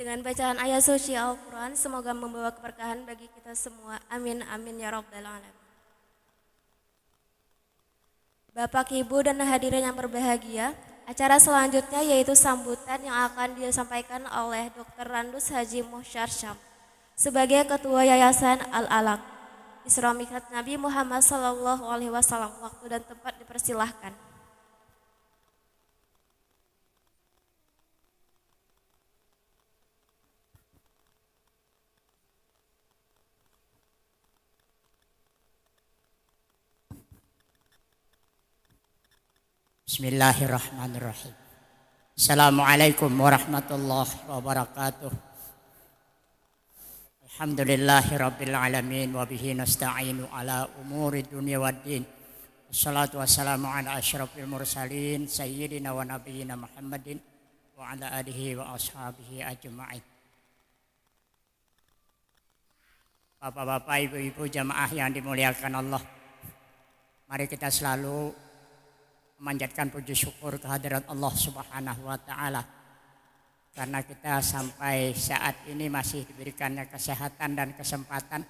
Dengan bacaan ayat suci Al-Quran, semoga membawa keberkahan bagi kita semua. Amin, amin, ya Rabbal Alamin. Bapak, Ibu, dan hadirin yang berbahagia, acara selanjutnya yaitu sambutan yang akan disampaikan oleh Dr. Randus Haji Muhsyar Syam sebagai Ketua Yayasan Al-Alaq. Isra Mi'raj Nabi Muhammad SAW. Waktu dan tempat dipersilahkan. Bismillahirrahmanirrahim. Assalamualaikum warahmatullahi wabarakatuh. Alhamdulillahirabbil alamin wa bihi nasta'inu ala umuri dunya waddin. Wassalatu wassalamu ala asyrafil mursalin sayyidina wa nabiyyina Muhammadin wa ala alihi wa ashabihi ajma'in. Bapak-bapak, ibu-ibu jamaah yang dimuliakan Allah, mari kita selalu memanjatkan puji syukur kehadirat Allah Subhanahu wa taala karena kita sampai saat ini masih diberikannya kesehatan dan kesempatan,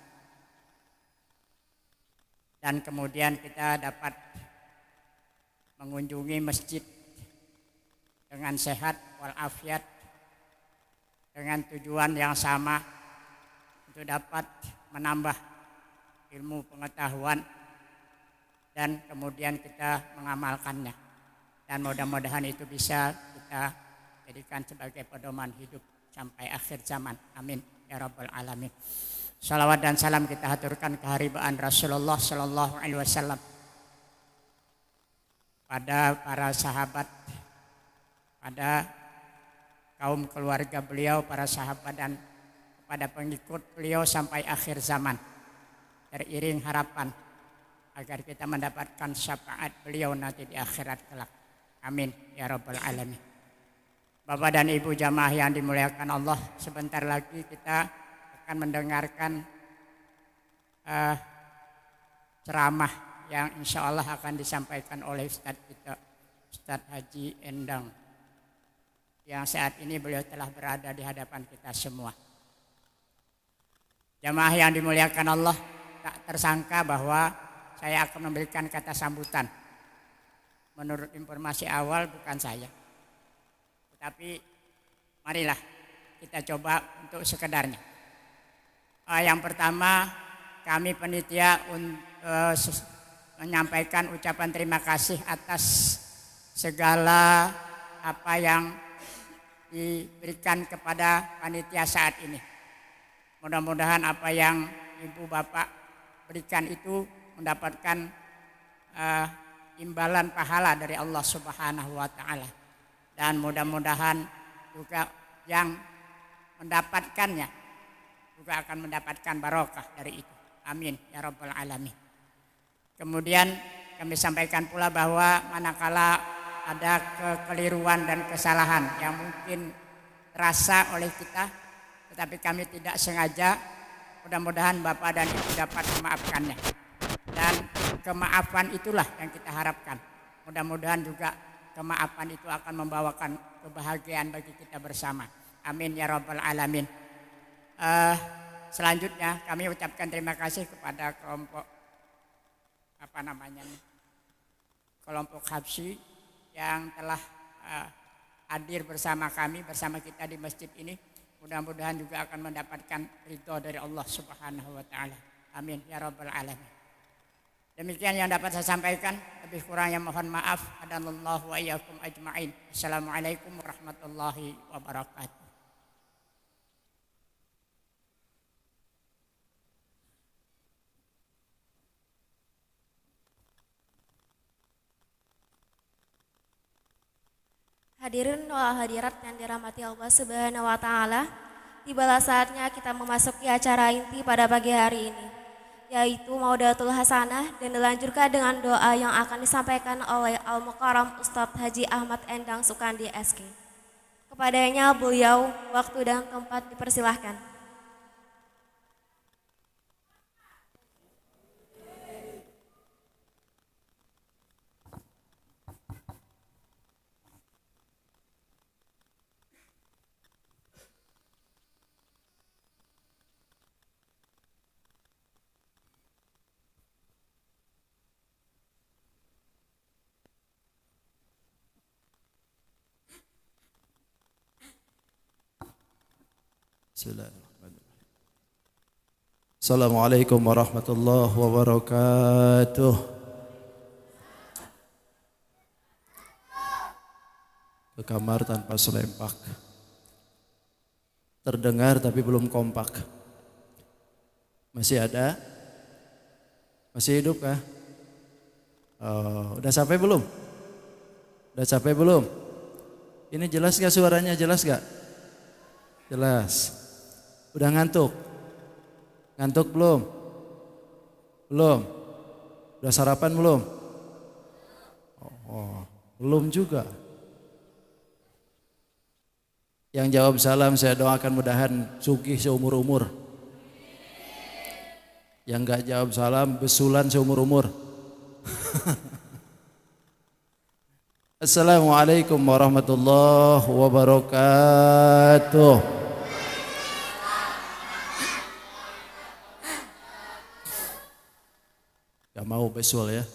dan kemudian kita dapat mengunjungi masjid dengan sehat walafiat dengan tujuan yang sama untuk dapat menambah ilmu pengetahuan dan kemudian kita mengamalkannya, dan mudah-mudahan itu bisa kita jadikan sebagai pedoman hidup sampai akhir zaman. Amin ya Rabbal Alamin. Salawat dan salam kita haturkan keharibaan Rasulullah Sallallahu Alaihi Wasallam pada para sahabat, pada kaum keluarga beliau, para sahabat, dan pada pengikut beliau sampai akhir zaman. Teriring harapan agar kita mendapatkan syafaat beliau nanti di akhirat kelak. Amin ya Rabbal Alamin. Bapak dan Ibu jamaah yang dimuliakan Allah, sebentar lagi kita akan mendengarkan ceramah yang insya Allah akan disampaikan oleh Ustadz kita, Ustadz Haji Endang, yang saat ini beliau telah berada di hadapan kita semua. Jamaah yang dimuliakan Allah, tak tersangka bahwa saya akan memberikan kata sambutan. Menurut informasi awal bukan saya. Tetapi marilah kita coba untuk sekedarnya. Yang pertama, kami panitia menyampaikan ucapan terima kasih atas segala apa yang diberikan kepada panitia saat ini. Mudah-mudahan apa yang Ibu Bapak berikan itu mendapatkan imbalan pahala dari Allah Subhanahu wa taala, dan mudah-mudahan juga yang mendapatkannya juga akan mendapatkan barokah dari itu. Amin ya Rabbal Alamin. Kemudian kami sampaikan pula bahwa manakala ada kekeliruan dan kesalahan yang mungkin terasa oleh kita tetapi kami tidak sengaja, mudah-mudahan Bapak dan Ibu dapat memaafkannya. Dan kemaafan itulah yang kita harapkan. Mudah-mudahan juga kemaafan itu akan membawakan kebahagiaan bagi kita bersama. Amin ya Rabbal Alamin. Selanjutnya kami ucapkan terima kasih kepada kelompok kelompok Habsyi yang telah hadir bersama kami, bersama kita di masjid ini. Mudah-mudahan juga akan mendapatkan ridho dari Allah Subhanahu wa taala. Amin ya Rabbal Alamin. Demikian yang dapat saya sampaikan, lebih kurangnya mohon maaf. Hadanallahu wa iyyakum ajma'in. Assalamualaikum warahmatullahi wabarakatuh. Hadirin wal hadirat yang dirahmati Allah Subhanahu wa taala, tibalah saatnya kita memasuki acara inti pada pagi hari ini, yaitu Maudatul Hasanah, dan dilanjutkan dengan doa yang akan disampaikan oleh Al-Mukarram Ustadz Haji Ahmad Endang Sukandi SK. Kepadanya beliau waktu dan tempat dipersilahkan. Bismillahirrahmanirrahim. Assalamualaikum warahmatullahi wabarakatuh. Ke kamar tanpa selempak. Terdengar tapi belum kompak. Masih ada? Masih hidup kah? Oh, udah sampai belum? Udah sampai belum? Ini jelas gak suaranya? Jelas gak? Jelas. Udah ngantuk? Ngantuk belum? Belum? Udah sarapan belum? Oh, belum juga. Yang jawab salam saya doakan mudahan sugih seumur-umur. Yang enggak jawab salam besulan seumur-umur. Assalamualaikum warahmatullahi wabarakatuh. Gak mau besul ya.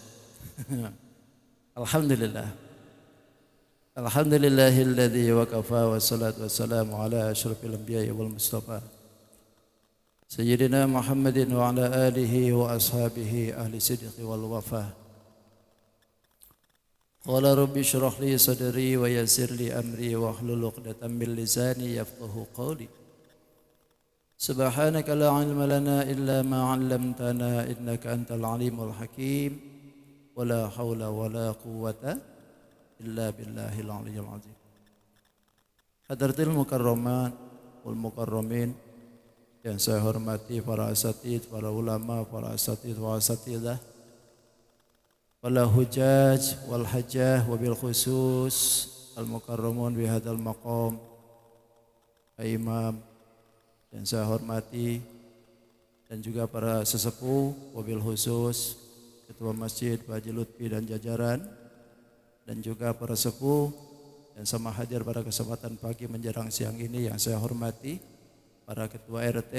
Alhamdulillah. Alhamdulillahilladzi wa kafa wa salatu wassalamu ala asyrafil anbiya'i wal mustafa Sayyidina Muhammadin wa ala alihi wa ashabihi ahli sidqi wal wafa. Qala rabbi shrah li sadri wa yassir li amri wa hlul 'uqdatam min lisani yafqahu qawli. Subhanaka la 'ilma lana illa ma 'allamtana innaka antal alimul hakim. Wa la haula wa la quwwata illa billahil aliyyil azim. Hadratil mukarramat wal mukarramin yang saya hormati para asatidz, para ulama, para asatidz wa asatidzah, para hujjaj wal hajjah wabil khusus al mukarramun bi hadzal maqam, imam yang saya hormati, dan juga para sesepuh wabil khusus ketua masjid Pak Haji Lutfi dan jajaran, dan juga para sepuh yang sama hadir pada kesempatan pagi menjelang siang ini yang saya hormati, para ketua RT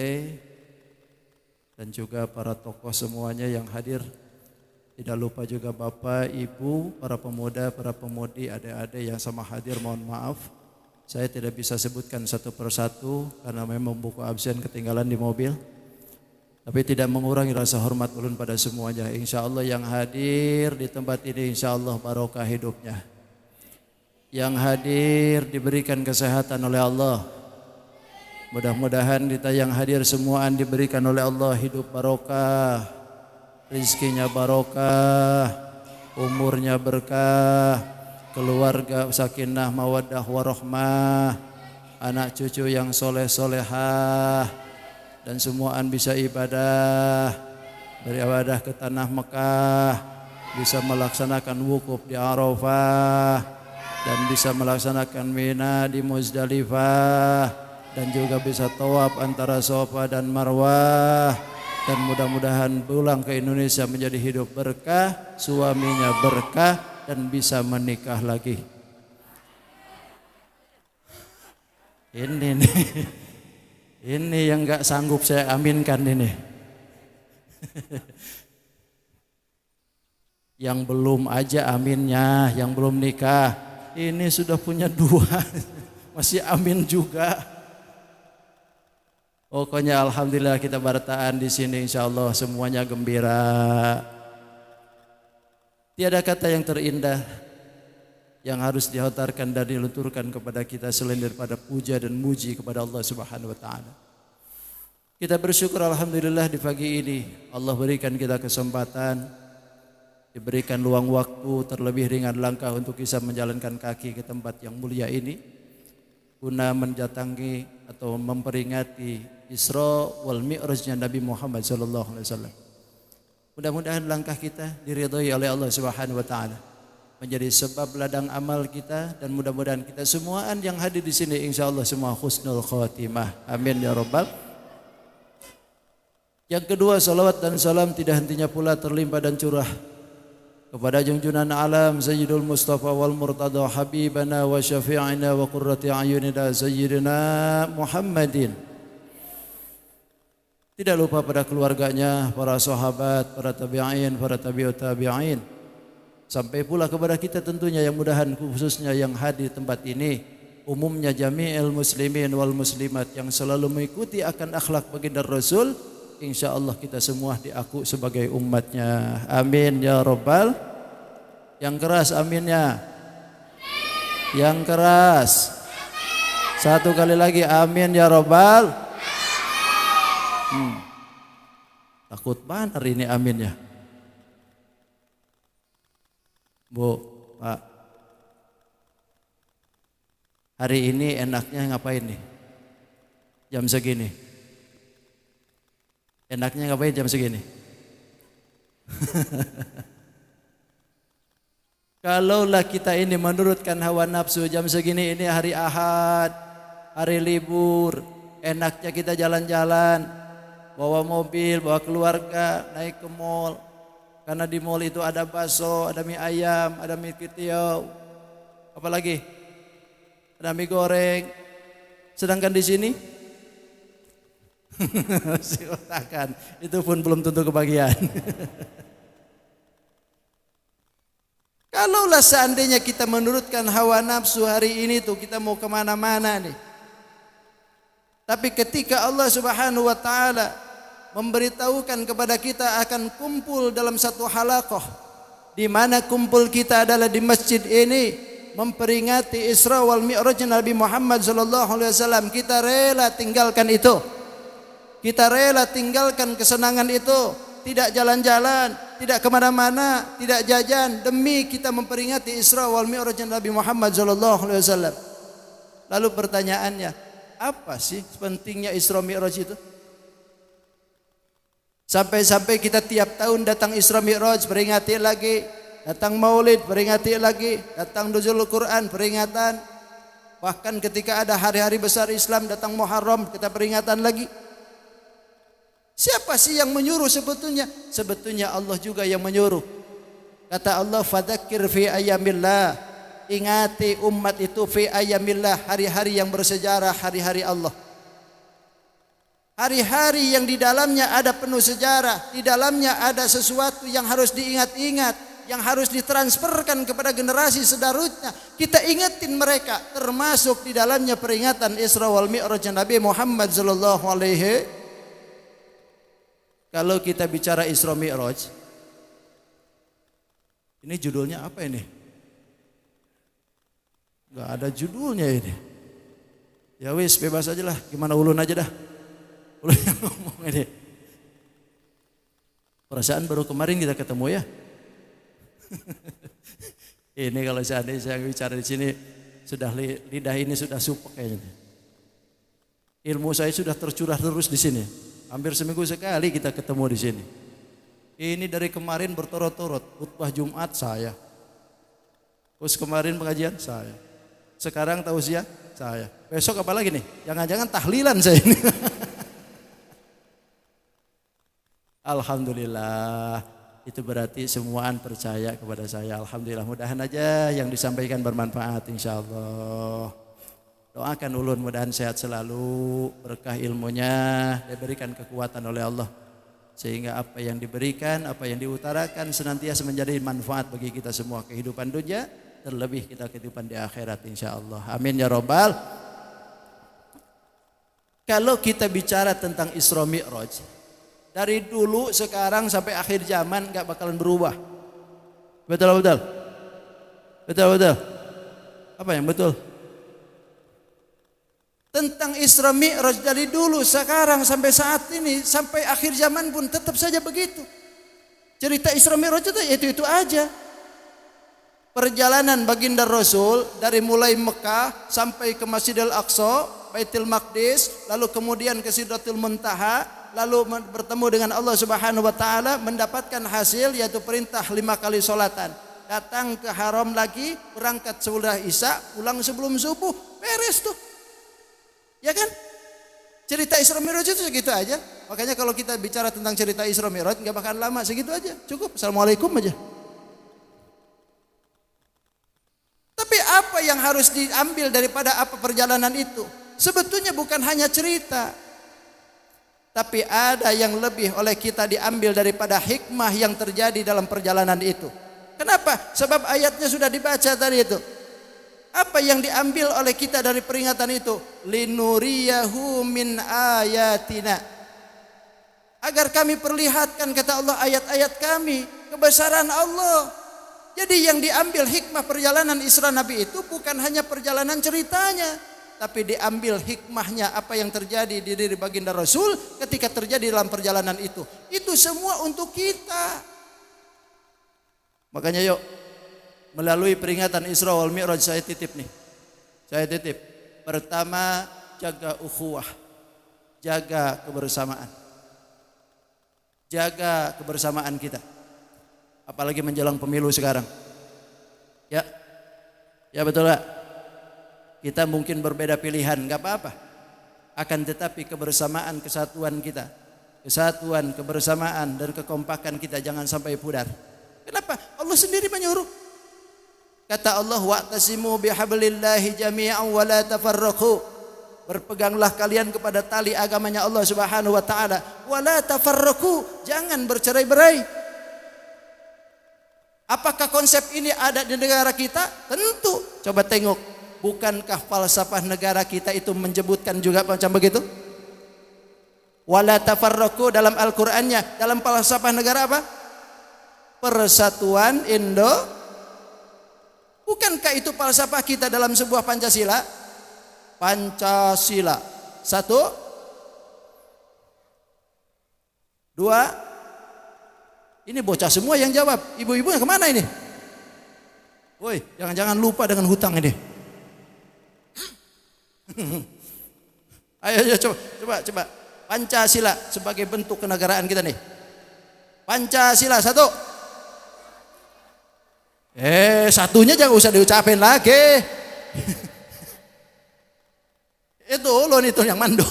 dan juga para tokoh semuanya yang hadir. Tidak lupa juga Bapak, Ibu, para pemuda, para pemudi, adik-adik yang sama hadir, mohon maaf. Saya tidak bisa sebutkan satu persatu karena memang buku absen ketinggalan di mobil. Tapi tidak mengurangi rasa hormat ulun pada semuanya. Insya Allah yang hadir di tempat ini insya Allah barokah hidupnya. Yang hadir diberikan kesehatan oleh Allah. Mudah-mudahan kita yang hadir semuaan diberikan oleh Allah hidup barokah, rizkinya barokah, umurnya berkah, keluarga sakinah mawaddah warahmah, anak cucu yang soleh-solehah, dan semuaan bisa ibadah, beribadah ke tanah Mekah, bisa melaksanakan wukuf di Arafah, dan bisa melaksanakan Mina di Muzdalifah, dan juga bisa tawaf antara Safa dan Marwah, dan mudah-mudahan pulang ke Indonesia menjadi hidup berkah, suaminya berkah, dan bisa menikah lagi. Ini nih, ini yang gak sanggup saya aminkan ini. Yang belum aja aminnya, yang belum nikah, ini sudah punya dua, masih amin juga. Pokoknya alhamdulillah kita bertahan di sini, insyaallah semuanya gembira. Tiada kata yang terindah yang harus dihontarkan dan dilunturkan kepada kita selain daripada puja dan muji kepada Allah Subhanahu wa taala. Kita bersyukur alhamdulillah di pagi ini Allah berikan kita kesempatan, diberikan luang waktu, terlebih ringan langkah untuk bisa menjalankan kaki ke tempat yang mulia ini guna mendatangi atau memperingati Isra wal Mi'rajnya Nabi Muhammad sallallahu alaihi wasallam. Mudah-mudahan langkah kita diridhai oleh Allah Subhanahu wa taala, menjadi sebab ladang amal kita, dan mudah-mudahan kita semuaan yang hadir di sini insyaallah semua husnul khatimah. Amin ya rabbal. Yang kedua, salawat dan salam tidak hentinya pula terlimpah dan curah kepada junjungan alam Sayyidul Mustafa wal Murtada Habibana wa syafi'ina wa qurrati a'yunina Sayyidina Muhammadin. Tidak lupa pada keluarganya, para sahabat, para tabi'in, para tabi'ut tabi'in. Sampai pula kepada kita tentunya yang mudahan khususnya yang hadir di tempat ini umumnya jami'il muslimin wal muslimat yang selalu mengikuti akan akhlak baginda Rasul, insyaallah kita semua diaku sebagai umatnya. Amin ya rabbal. Yang keras aminnya. Yang keras. Satu kali lagi amin ya rabbal. Takut banget hari ini aminnya. Bu, Pak. Hari ini enaknya ngapain nih? Jam segini. Enaknya ngapain jam segini? Kalaulah kita ini menurutkan hawa nafsu jam segini ini hari Ahad, hari libur, enaknya kita jalan-jalan, bawa mobil, bawa keluarga, naik ke mall. Karena di mall itu ada bakso, ada mie ayam, ada mie kitiau, apalagi ada mie goreng. Sedangkan di sini silakan, itu pun belum tentu kebagian. Kalaulah seandainya kita menurutkan hawa nafsu hari ini tuh kita mau kemana-mana nih. Tapi ketika Allah Subhanahu wa ta'ala memberitahukan kepada kita akan kumpul dalam satu halaqah, di mana kumpul kita adalah di masjid ini memperingati Isra wal Mi'raj Nabi Muhammad sallallahu alaihi wasallam, kita rela tinggalkan itu. Kita rela tinggalkan kesenangan itu, tidak jalan-jalan, tidak kemana-mana, tidak jajan, demi kita memperingati Isra wal Mi'raj Nabi Muhammad sallallahu alaihi wasallam. Lalu pertanyaannya, apa sih pentingnya Isra Mi'raj itu? Sampai-sampai kita tiap tahun datang Isra Mi'raj, peringati lagi, datang Maulid, peringati lagi, datang Nuzulul Quran, peringatan. Bahkan ketika ada hari-hari besar Islam, datang Muharram, kita peringatan lagi. Siapa sih yang menyuruh sebetulnya? Sebetulnya Allah juga yang menyuruh. Kata Allah, fadzakir fi ayyamillah. Ingati umat itu fi ayyamillah, hari-hari yang bersejarah, hari-hari Allah. Hari-hari yang di dalamnya ada penuh sejarah, di dalamnya ada sesuatu yang harus diingat-ingat, yang harus ditransferkan kepada generasi seterusnya. Kita ingetin mereka, termasuk di dalamnya peringatan Isra wal Mi'raj Nabi Muhammad sallallahu alaihi. Kalau kita bicara Isra Mi'raj, ini judulnya apa ini? Gak ada judulnya ini. Ya wis, bebas aja lah, gimana ulun aja dah. Ulun yang ngomong ini. Perasaan baru kemarin kita ketemu ya. Ini kalau seandainya saya bicara di sini, sudah lidah ini sudah supek kayaknya. Ilmu saya sudah tercurah terus di sini. Hampir seminggu sekali kita ketemu di sini. Ini dari kemarin berturut-turut, khutbah Jumat saya. Terus kemarin pengajian saya. Sekarang tausiah saya. Besok apa lagi nih? Jangan-jangan tahlilan saya ini. Alhamdulillah. Itu berarti semuaan percaya kepada saya. Alhamdulillah, mudahan aja yang disampaikan bermanfaat insyaallah. Doakan ulun mudahan sehat selalu, berkah ilmunya, diberikan kekuatan oleh Allah. Sehingga apa yang diberikan, apa yang diutarakan senantiasa menjadi manfaat bagi kita semua. Kehidupan dunia, terlebih kita kehidupan di akhirat insyaallah. Amin ya rabbal. Kalau kita bicara tentang Isra Mi'raj, dari dulu sekarang sampai akhir zaman gak bakalan berubah. Betul. Apa yang betul? Tentang Isra Mi'raj dari dulu sekarang sampai saat ini, sampai akhir zaman pun tetap saja begitu. Cerita Isra Mi'raj itu aja. Perjalanan baginda Rasul dari mulai Mekah sampai ke Masjidil Aqsa, Baitul Maqdis, lalu kemudian ke Sidratul Muntaha, lalu bertemu dengan Allah Subhanahu wa taala, mendapatkan hasil yaitu perintah 5 kali salatan. Datang ke haram lagi, berangkat sesudah Isya, pulang sebelum subuh, beres tuh. Ya kan? Cerita Isra Mi'raj itu segitu aja. Makanya kalau kita bicara tentang cerita Isra Mi'raj enggak bakal lama, segitu aja. Cukup. Assalamualaikum aja. Tapi apa yang harus diambil daripada apa perjalanan itu? Sebetulnya bukan hanya cerita. Tapi ada yang lebih oleh kita diambil daripada hikmah yang terjadi dalam perjalanan itu. Kenapa? Sebab ayatnya sudah dibaca tadi itu. Apa yang diambil oleh kita dari peringatan itu? Linuriyahu min ayatina. Agar kami perlihatkan, kata Allah, ayat-ayat kami, kebesaran Allah. Jadi yang diambil hikmah perjalanan Isra Nabi itu bukan hanya perjalanan ceritanya, tapi diambil hikmahnya apa yang terjadi di diri baginda Rasul ketika terjadi dalam perjalanan itu. Itu semua untuk kita. Makanya yuk, melalui peringatan Isra wal Mi'raj saya titip nih. Saya titip. Pertama, jaga ukhuwah. Jaga kebersamaan. Jaga kebersamaan kita. Apalagi menjelang pemilu sekarang. Ya. Ya betul gak? Kita mungkin berbeda pilihan, gak apa-apa. Akan tetapi kebersamaan, kesatuan kita, kesatuan, kebersamaan dan kekompakan kita jangan sampai pudar. Kenapa? Allah sendiri menyuruh. Kata Allah, wa'tasimu bihablillahi jami'an wa la tafarraqu. Berpeganglah kalian kepada tali agamanya Allah Subhanahu wa taala. Wa la tafarraqu, jangan bercerai-berai. Apakah konsep ini ada di negara kita? Tentu. Coba tengok, bukankah falsafah negara kita itu menyebutkan juga macam begitu? Wa la tafarraqu dalam Al-Qur'annya, dalam falsafah negara apa? Persatuan Indo. Bukankah itu falsafah kita dalam sebuah Pancasila? Pancasila. 1 2. Ini bocah semua yang jawab. Ibu-ibunya kemana ini? Woi, jangan-jangan lupa dengan hutang ini. Ayo coba. Pancasila sebagai bentuk kenegaraan kita nih. Pancasila 1. Satunya jangan usah diucapin lagi. Itu ulun itu yang mandu.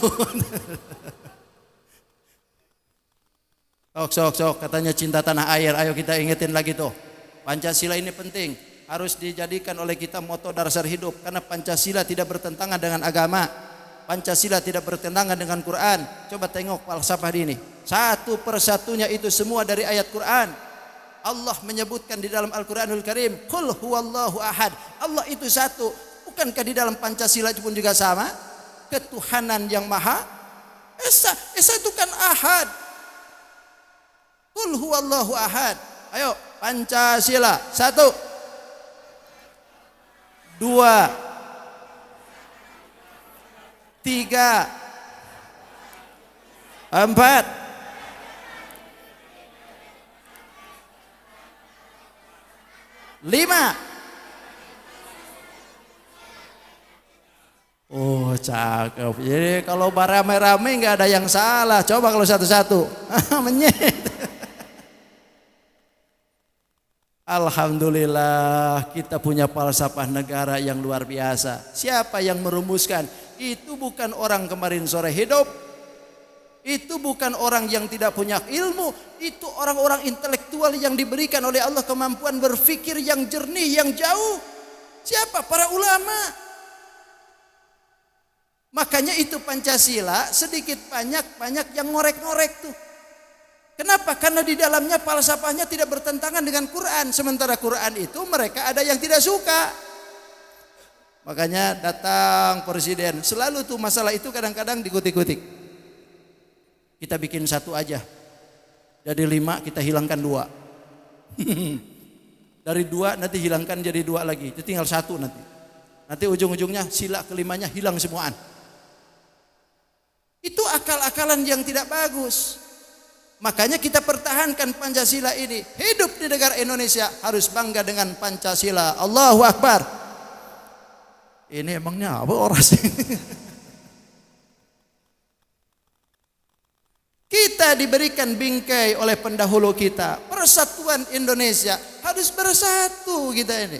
Sok katanya cinta tanah air. Ayo kita ingetin lagi tuh. Pancasila ini penting, harus dijadikan oleh kita moto dasar hidup karena Pancasila tidak bertentangan dengan agama. Pancasila tidak bertentangan dengan Quran. Coba tengok falsafah ini. Satu persatunya itu semua dari ayat Quran. Allah menyebutkan di dalam Al-Qur'anul Karim, qul huwallahu ahad. Allah itu satu. Bukankah di dalam Pancasila pun juga sama? Ketuhanan yang maha esa. Esa itu kan ahad. Qul huwallahu ahad. Ayo Pancasila 1 2 3 4 5. Oh cakep. Jadi kalau rame-rame nggak ada yang salah. Coba kalau satu-satu. Menyet. Alhamdulillah kita punya falsafah negara yang luar biasa. Siapa yang merumuskan? Itu bukan orang kemarin sore hidup. Itu bukan orang yang tidak punya ilmu. Itu orang-orang intelektual yang diberikan oleh Allah kemampuan berpikir yang jernih, yang jauh. Siapa? Para ulama. Makanya itu Pancasila sedikit banyak yang ngorek-ngorek tuh. Kenapa? Karena di dalamnya falsafahnya tidak bertentangan dengan Quran. Sementara Quran itu mereka ada yang tidak suka. Makanya datang presiden, selalu tuh masalah itu kadang-kadang dikutik-kutik. Kita bikin 1 aja. Dari 5 kita hilangkan 2. Dari 2 nanti hilangkan jadi 2 lagi. Itu tinggal 1 nanti. Nanti ujung-ujungnya sila kelimanya hilang semuaan. Itu akal-akalan yang tidak bagus. Makanya kita pertahankan Pancasila ini. Hidup di negara Indonesia harus bangga dengan Pancasila. Allahu Akbar. Ini emangnya apa orasi? Kita diberikan bingkai oleh pendahulu kita. Persatuan Indonesia harus bersatu kita ini.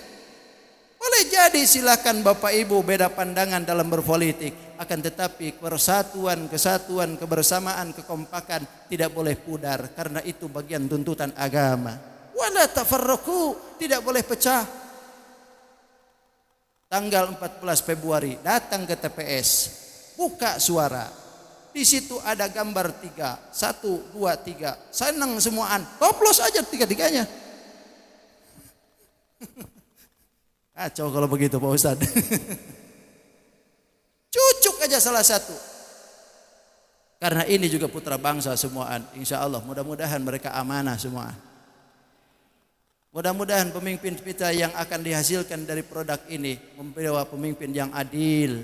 Boleh jadi silakan Bapak Ibu beda pandangan dalam berpolitik, akan tetapi persatuan, kesatuan, kebersamaan, kekompakan tidak boleh pudar karena itu bagian tuntutan agama. Wala tafarraqu, tidak boleh pecah. Tanggal 14 Februari datang ke TPS, buka suara. Di situ ada gambar 3, 1, 2, 3. Senang semuaan, toplos aja 3-3-nya. Kacau kalau begitu Pak Ustadz. Cucuk aja salah satu. Karena ini juga putra bangsa semuaan. Insya Allah mudah-mudahan mereka amanah semua. Mudah-mudahan pemimpin kita yang akan dihasilkan dari produk ini membawa pemimpin yang adil,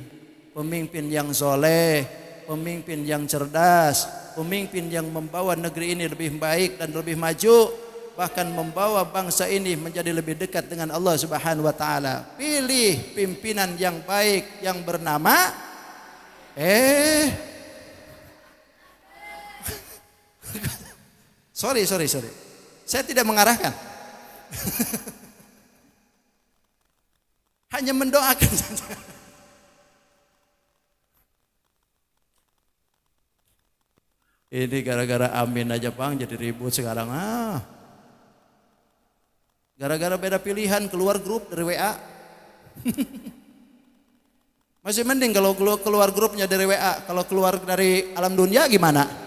pemimpin yang soleh, pemimpin yang cerdas, pemimpin yang membawa negeri ini lebih baik dan lebih maju, bahkan membawa bangsa ini menjadi lebih dekat dengan Allah Subhanahu wa taala. Pilih pimpinan yang baik yang bernama Sorry. Saya tidak mengarahkan. Hanya mendoakan saja. Ini gara-gara amin aja Bang jadi ribut sekarang. Gara-gara beda pilihan keluar grup dari WA. Masih mending kalau keluar grupnya dari WA. Kalau keluar dari alam dunia gimana?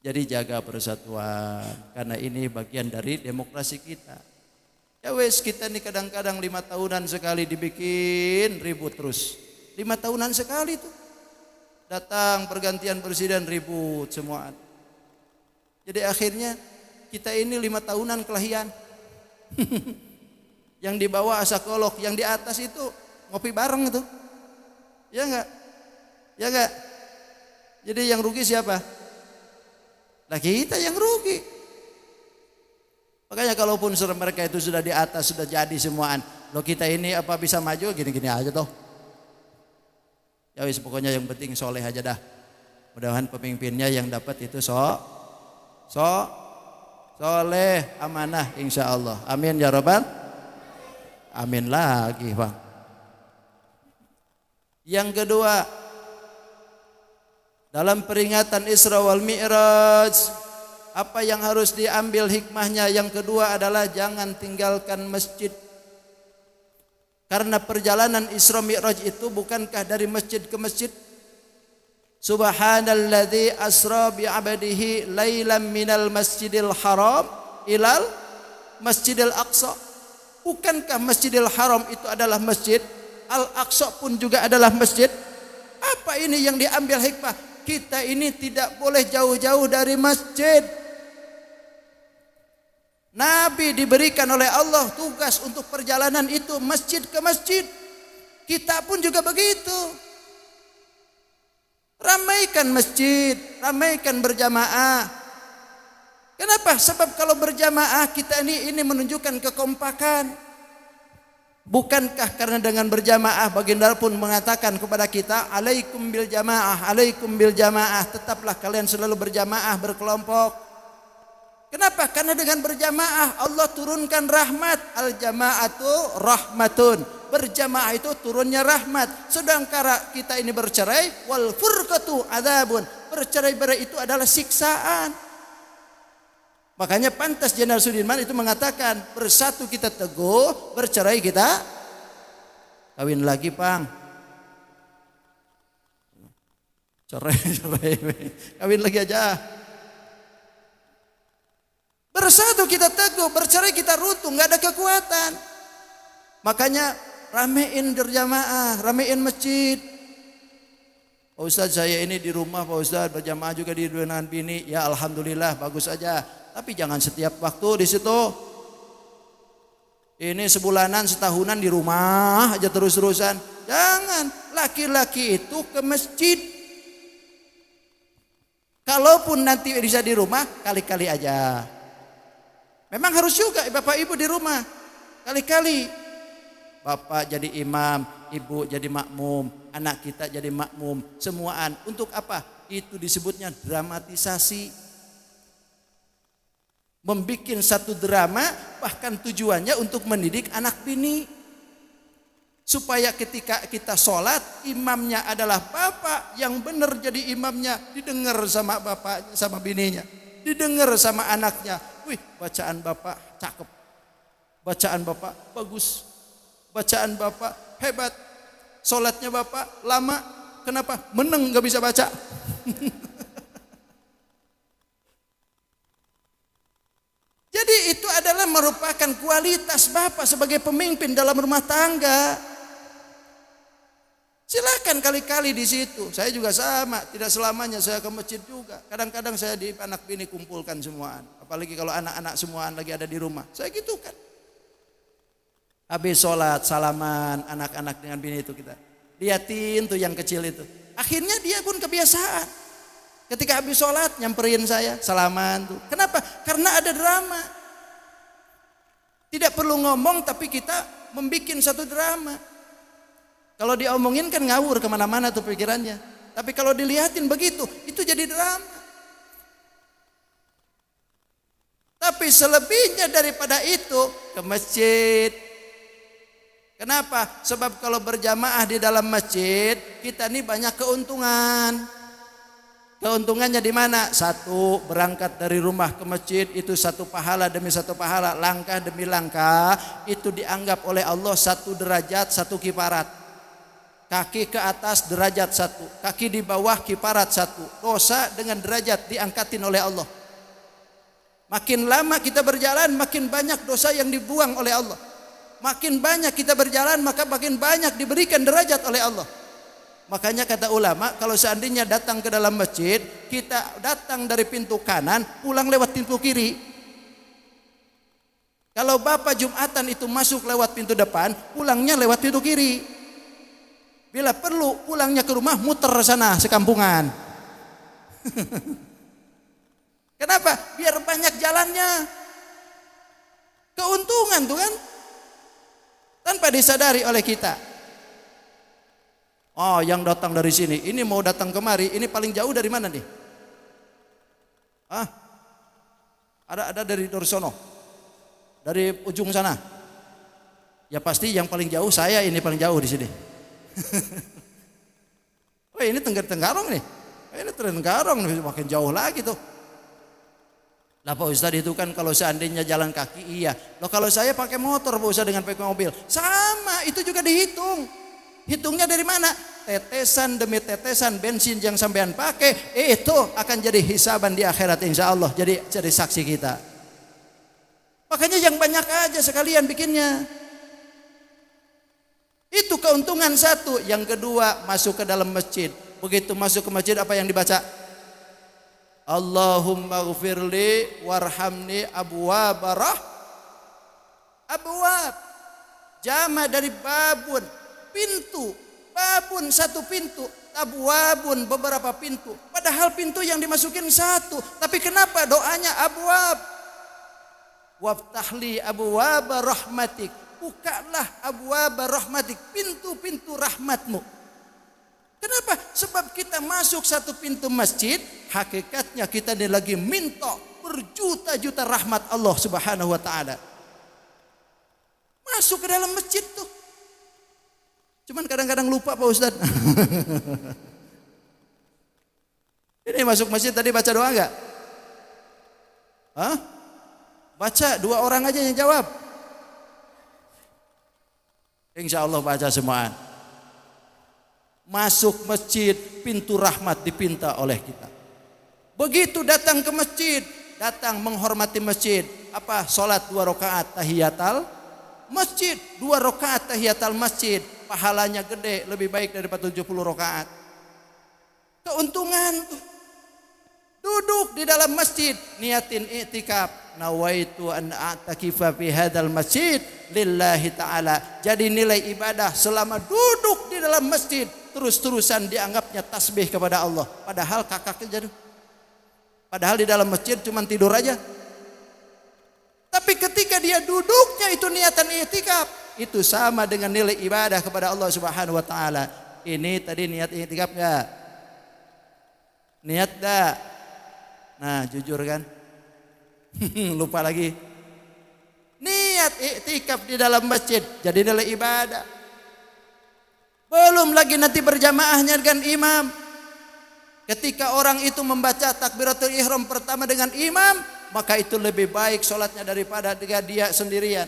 Jadi jaga persatuan, karena ini bagian dari demokrasi kita. Ya wes, kita nih kadang-kadang 5 tahunan sekali dibikin ribut terus. 5 tahunan sekali tuh. Datang pergantian presiden ribut semuaan. Jadi akhirnya kita ini 5 tahunan kelahian. Yang di bawah asakolok, yang di atas itu ngopi bareng itu. Ya enggak? Ya enggak? Jadi yang rugi siapa? Lah kita yang rugi. Makanya kalaupun mereka itu sudah di atas, sudah jadi semuaan, lo kita ini apa bisa maju gini-gini aja toh. Ya wis pokoknya yang penting soleh aja dah. Mudah-mudahan pemimpinnya yang dapat itu soleh, amanah insya Allah. Amin ya rabbal. Amin lagi Bang. Yang kedua, dalam peringatan Isra wal Mi'raj, apa yang harus diambil hikmahnya? Yang kedua adalah jangan tinggalkan masjid. Karena perjalanan Isra Mi'raj itu bukankah dari masjid ke masjid? Subhanalladzi asra bi'abdihi lailan minal masjidil haram ilal masjidil aqsa. Bukankah Masjidil Haram itu adalah masjid? Al-Aqsa pun juga adalah masjid. Apa ini yang diambil hikmah? Kita ini tidak boleh jauh-jauh dari masjid. Nabi diberikan oleh Allah tugas untuk perjalanan itu masjid ke masjid. Kita pun juga begitu. Ramaikan masjid, ramaikan berjamaah. Kenapa? Sebab kalau berjamaah kita ini menunjukkan kekompakan. Bukankah karena dengan berjamaah baginda pun mengatakan kepada kita, alaikum bil jamaah, tetaplah kalian selalu berjamaah, berkelompok. Kenapa? Karena dengan berjamaah Allah turunkan rahmat. Al jamaatu rahmatun. Berjamaah itu turunnya rahmat. Sedangkan kita ini bercerai, wal furqatu adzabun. Bercerai-berai itu adalah siksaan. Makanya pantas Jenderal Sudirman itu mengatakan, bersatu kita teguh, bercerai kita kawin lagi, Pang. Cerai, kawin lagi aja. Bersatu kita teguh, bercerai kita runtuh, nggak ada kekuatan. Makanya ramein berjamaah, ramein masjid. Pak Ustadz, saya ini di rumah Pak Ustadz berjamaah juga di dengan bini. Ya alhamdulillah, bagus aja. Tapi jangan setiap waktu di situ. Ini sebulanan, setahunan di rumah aja terus-terusan. Jangan. Laki-laki itu ke masjid. Kalaupun nanti bisa di rumah, kali-kali aja. Memang harus juga Bapak Ibu di rumah. Kali-kali. Bapak jadi imam, ibu jadi makmum, anak kita jadi makmum, semuaan. Untuk apa? Itu disebutnya dramatisasi. Membikin satu drama, bahkan tujuannya untuk mendidik anak bini. Supaya ketika kita sholat, imamnya adalah bapak yang benar jadi imamnya. Didengar sama bapak, sama bininya. Didengar sama anaknya. Wih, bacaan bapak cakep. Bacaan bapak bagus. Bacaan bapak hebat. Sholatnya bapak lama. Kenapa? Meneng gak bisa baca. Jadi itu adalah merupakan merupakan kualitas bapak sebagai pemimpin dalam rumah tangga. Silakan kali-kali di situ. Saya juga sama, tidak selamanya saya ke masjid juga. Kadang-kadang saya di anak bini kumpulkan semuaan. Apalagi kalau anak-anak semuaan lagi ada di rumah. Saya gitu kan. Habis sholat, salaman, anak-anak dengan bini itu kita liatin tuh yang kecil itu. Akhirnya dia pun kebiasaan. Ketika habis sholat nyamperin saya, salaman tuh. Kenapa? Karena ada drama. Tidak perlu ngomong tapi kita membuat satu drama. Kalau diomongin kan ngawur kemana-mana tuh pikirannya. Tapi kalau dilihatin begitu, itu jadi drama. Tapi selebihnya daripada itu ke masjid. Kenapa? Sebab kalau berjamaah di dalam masjid, kita nih banyak keuntungan. Keuntungannya di mana? Satu, berangkat dari rumah ke masjid itu satu pahala demi satu pahala, langkah demi langkah itu dianggap oleh Allah satu derajat, satu kiparat. Kaki ke atas derajat satu, kaki di bawah kiparat satu. Dosa dengan derajat diangkatin oleh Allah. Makin lama kita berjalan, makin banyak dosa yang dibuang oleh Allah. Makin banyak kita berjalan, maka makin banyak diberikan derajat oleh Allah. Makanya kata ulama, kalau seandainya datang ke dalam masjid, kita datang dari pintu kanan, pulang lewat pintu kiri. Kalau bapak Jumatan itu masuk lewat pintu depan, pulangnya lewat pintu kiri. Bila perlu pulangnya ke rumah muter sana sekampungan. Kenapa? Biar banyak jalannya. Keuntungan tuh kan. Tanpa disadari oleh kita. Oh, yang datang dari sini, ini mau datang kemari, ini paling jauh dari mana nih? Ah, ada dari Dorsono, dari ujung sana. Ya pasti yang paling jauh saya ini paling jauh di sini. Oh ini Tenggarong nih. Ini Tenggarong nih, makin jauh lagi tuh. Lah Pak Ustadz itu kan kalau seandainya jalan kaki iya. Loh kalau saya pakai motor Pak Ustadz dengan pakai mobil. Sama, itu juga dihitung. Hitungnya dari mana? Tetesan demi tetesan bensin yang sampean pakai, itu akan jadi hisaban di akhirat insya Allah. Jadi saksi kita. Makanya yang banyak aja sekalian bikinnya. Itu keuntungan satu. Yang kedua, masuk ke dalam masjid. Begitu masuk ke masjid apa yang dibaca? Allahumma ghfirli warhamni abwab. Jama dari babun, pintu. Babun satu pintu, abwabun beberapa pintu. Padahal pintu yang dimasukin satu. Tapi kenapa doanya abwab? Waftahli abwab rahmatik. Bukalah abwab rahmatik, pintu-pintu rahmatmu. Kenapa? Sebab kita masuk satu pintu masjid, hakikatnya kita ini lagi minta berjuta-juta rahmat Allah Subhanahu wa taala. Masuk ke dalam masjid tuh. Cuman kadang-kadang lupa Pak Ustadz. Ini masuk masjid tadi baca doa enggak? Hah? Baca, 2 orang aja yang jawab. Insya Allah baca semuaan. Masuk masjid, pintu rahmat dipinta oleh kita. Begitu datang ke masjid, datang menghormati masjid. Apa? Salat 2 rakaat tahiyatul masjid. 2 rakaat tahiyatul masjid. Pahalanya gede, lebih baik daripada 70 rakaat. Keuntungan tuh. Duduk di dalam masjid, niatin i'tikaf. Nawaitu an a'takifa fi hadzal masjid lillahi ta'ala. Jadi nilai ibadah selama duduk di dalam masjid terus-terusan dianggapnya tasbih kepada Allah. Padahal kakak jadi. Padahal di dalam masjid cuma tidur aja. Tapi ketika dia duduknya itu niatan i'tikaf, itu sama dengan nilai ibadah kepada Allah Subhanahu wa taala. Ini tadi niat i'tikaf enggak? Niat enggak? Nah, jujur kan? Lupa lagi. Niat i'tikaf di dalam masjid jadi nilai ibadah. Belum lagi nanti berjamaahnya dengan imam. Ketika orang itu membaca takbiratul ihram pertama dengan imam, maka itu lebih baik sholatnya daripada dengan dia sendirian.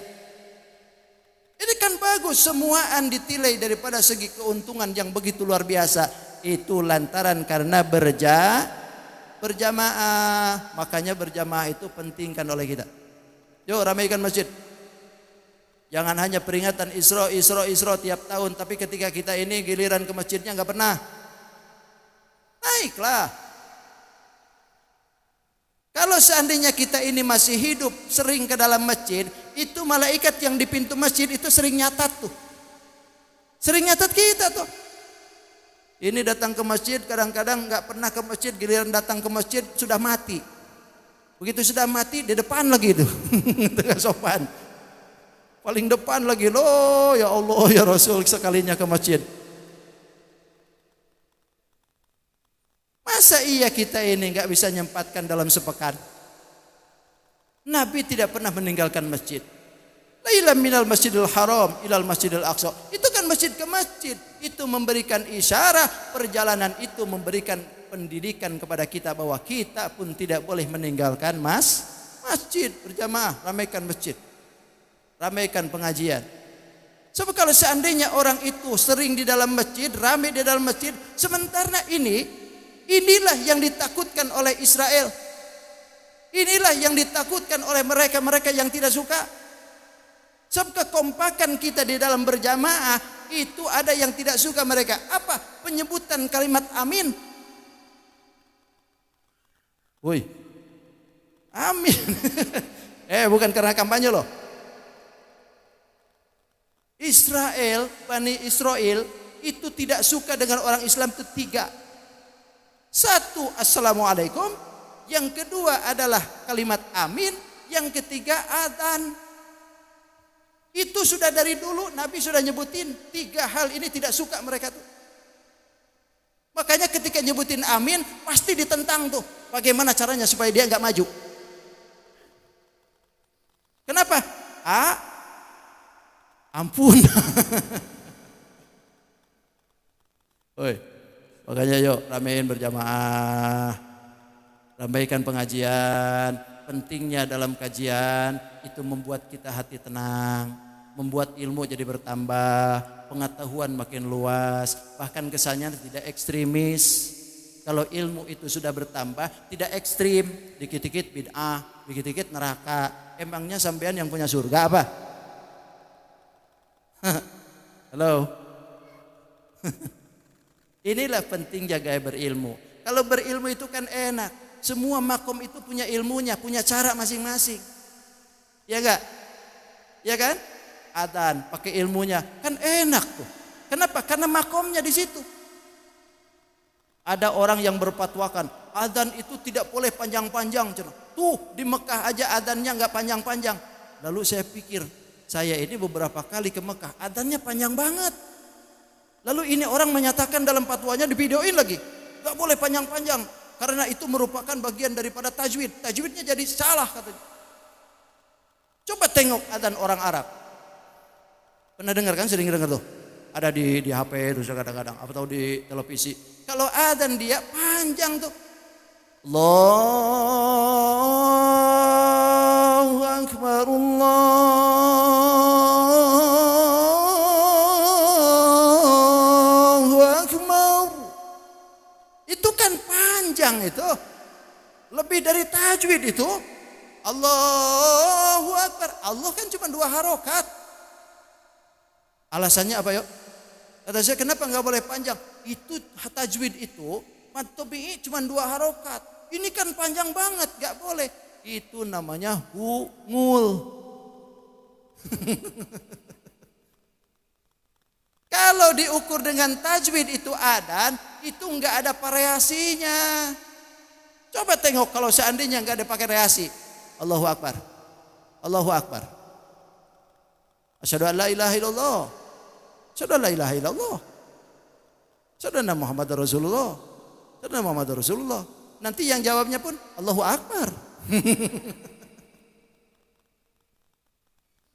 Ini kan bagus, semuaan ditilai daripada segi keuntungan yang begitu luar biasa. Itu lantaran karena berjamaah. Makanya berjamaah itu pentingkan oleh kita. Yuk ramaikan masjid. Jangan hanya peringatan Isra tiap tahun, tapi ketika kita ini giliran ke masjidnya nggak pernah. Naiklah. Kalau seandainya kita ini masih hidup sering ke dalam masjid, itu malaikat yang di pintu masjid itu sering nyatat tuh. Sering nyatat kita tuh. Ini datang ke masjid, kadang-kadang nggak pernah ke masjid, giliran datang ke masjid sudah mati. Begitu sudah mati di depan lagi itu. Tengah sopan. Paling depan lagi loh, ya Allah ya Rasul sekalinya ke masjid. Masa iya kita ini nggak bisa nyempatkan dalam sepekan? Nabi tidak pernah meninggalkan masjid. Lailan minal masjidil haram ilal masjidil aqsa. Itu kan masjid ke masjid. Itu memberikan isyarat, perjalanan itu memberikan pendidikan kepada kita bahwa kita pun tidak boleh meninggalkan masjid berjamaah, ramaikan masjid. Ramaikan pengajian. Sebab kalau seandainya orang itu sering di dalam masjid, ramai di dalam masjid, sementara inilah yang ditakutkan oleh Israel. Inilah yang ditakutkan oleh mereka-mereka yang tidak suka. Sebab kekompakan kita di dalam berjamaah itu ada yang tidak suka mereka. Apa? Penyebutan kalimat amin. Woi. Amin. Bukan karena kampanye loh. Bani Israel itu tidak suka dengan orang Islam itu 3. 1, assalamualaikum. Yang kedua adalah kalimat amin. Yang ketiga adzan. Itu sudah dari dulu Nabi sudah nyebutin 3 hal ini tidak suka mereka tuh. Makanya ketika nyebutin amin pasti ditentang tuh. Bagaimana caranya supaya dia nggak maju? Kenapa? Ampun. Oi, makanya yuk ramein berjamaah, ramaikan pengajian. Pentingnya dalam kajian itu membuat kita hati tenang, membuat ilmu jadi bertambah, pengetahuan makin luas, bahkan kesannya tidak ekstremis. Kalau ilmu itu sudah bertambah, tidak ekstrim, dikit-dikit bid'ah, dikit-dikit neraka. Emangnya sampean yang punya surga apa? Halo. Inilah penting jaga berilmu. Kalau berilmu itu kan enak. Semua makom itu punya ilmunya, punya cara masing-masing. Ya enggak? Ya kan? Adzan pakai ilmunya kan enak tuh. Kenapa? Karena makomnya di situ. Ada orang yang berfatwakan adzan itu tidak boleh panjang-panjang. Tuh di Mekah aja adzannya enggak panjang-panjang. Lalu saya pikir, saya ini beberapa kali ke Mekah, adzannya panjang banget. Lalu ini orang menyatakan dalam fatwanya divideoin lagi, nggak boleh panjang-panjang karena itu merupakan bagian daripada tajwid. Tajwidnya jadi salah katanya. Coba tengok adzan orang Arab. Pernah dengar kan? Sering dengar tuh. Ada di HP terus kadang-kadang atau di televisi. Kalau adzan dia panjang tuh. Allahu Akbar, Allahu Akbar. Itu kan panjang itu. Lebih dari tajwid itu. Allahu Akbar. Allah kan cuma 2 harokat. Alasannya apa yuk? Kata saya kenapa nggak boleh panjang? Itu tajwid itu mad tabi'i cuma 2 harokat. Ini kan panjang banget, nggak boleh. Itu namanya hungul. Kalau diukur dengan tajwid itu adzan, itu nggak ada variasinya. Coba tengok kalau seandainya nggak ada pakai variasi. Allahu Akbar, Allahu Akbar. Asyhadu an la ilaha illallah. Asyhadu an la ilaha illallah. Asyhadu anna Muhammadar Rasulullah. Asyhadu anna Muhammadar Rasulullah. Nanti yang jawabnya pun Allahu Akbar.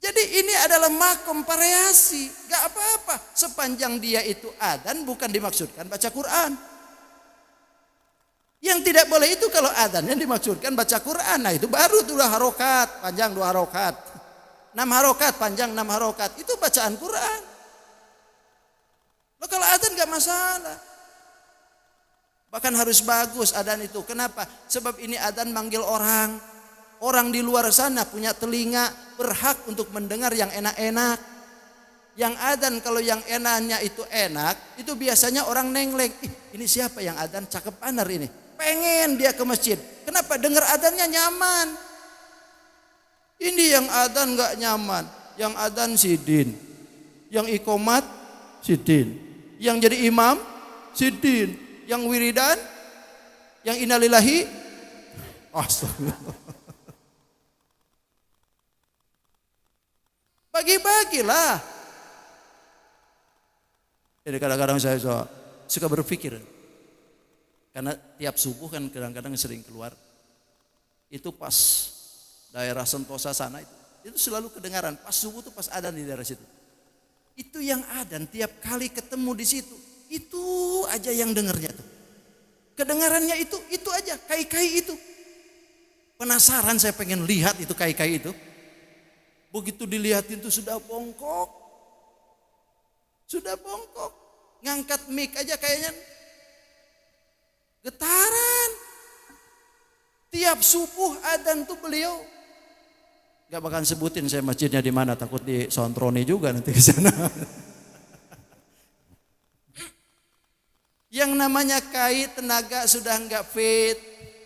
Jadi ini adalah makom variasi, gak apa-apa sepanjang dia itu adzan bukan dimaksudkan baca Quran. Yang tidak boleh itu kalau adzan yang dimaksudkan baca Quran. Nah itu baru 2 harokat, panjang 2 harokat. 6 harokat, panjang 6 harokat. Itu bacaan Quran. Loh, kalau adzan gak masalah. Bahkan harus bagus adzan itu. Kenapa? Sebab ini adzan manggil orang. Orang di luar sana punya telinga, berhak untuk mendengar yang enak-enak. Yang adzan kalau yang enaknya itu enak, itu biasanya orang nengleng. Ini siapa yang adzan? Cakep anar ini. Pengen dia ke masjid. Kenapa? Dengar adzannya nyaman. Ini yang adzan nggak nyaman. Yang adzan sidin. Yang iqomat sidin. Yang jadi imam sidin. Yang wiridan, yang innalillahi, astagfirullah. Bagi-bagilah. Jadi kadang-kadang saya suka berpikir, karena tiap subuh kan kadang-kadang sering keluar, itu pas daerah Sentosa sana itu selalu kedengaran pas subuh tuh pas adzan di daerah situ. Itu yang adzan tiap kali ketemu di situ, itu aja yang dengernya tuh. Kedengarannya itu aja, kai-kai itu. Penasaran saya pengen lihat itu kai-kai itu. Begitu dilihatin tuh sudah bongkok. Sudah bongkok. Ngangkat mic aja kayaknya getaran. Tiap subuh adzan tuh beliau. Gak bakal sebutin saya masjidnya di mana, takut disontroni juga nanti ke sana. Yang namanya kai, tenaga sudah enggak fit,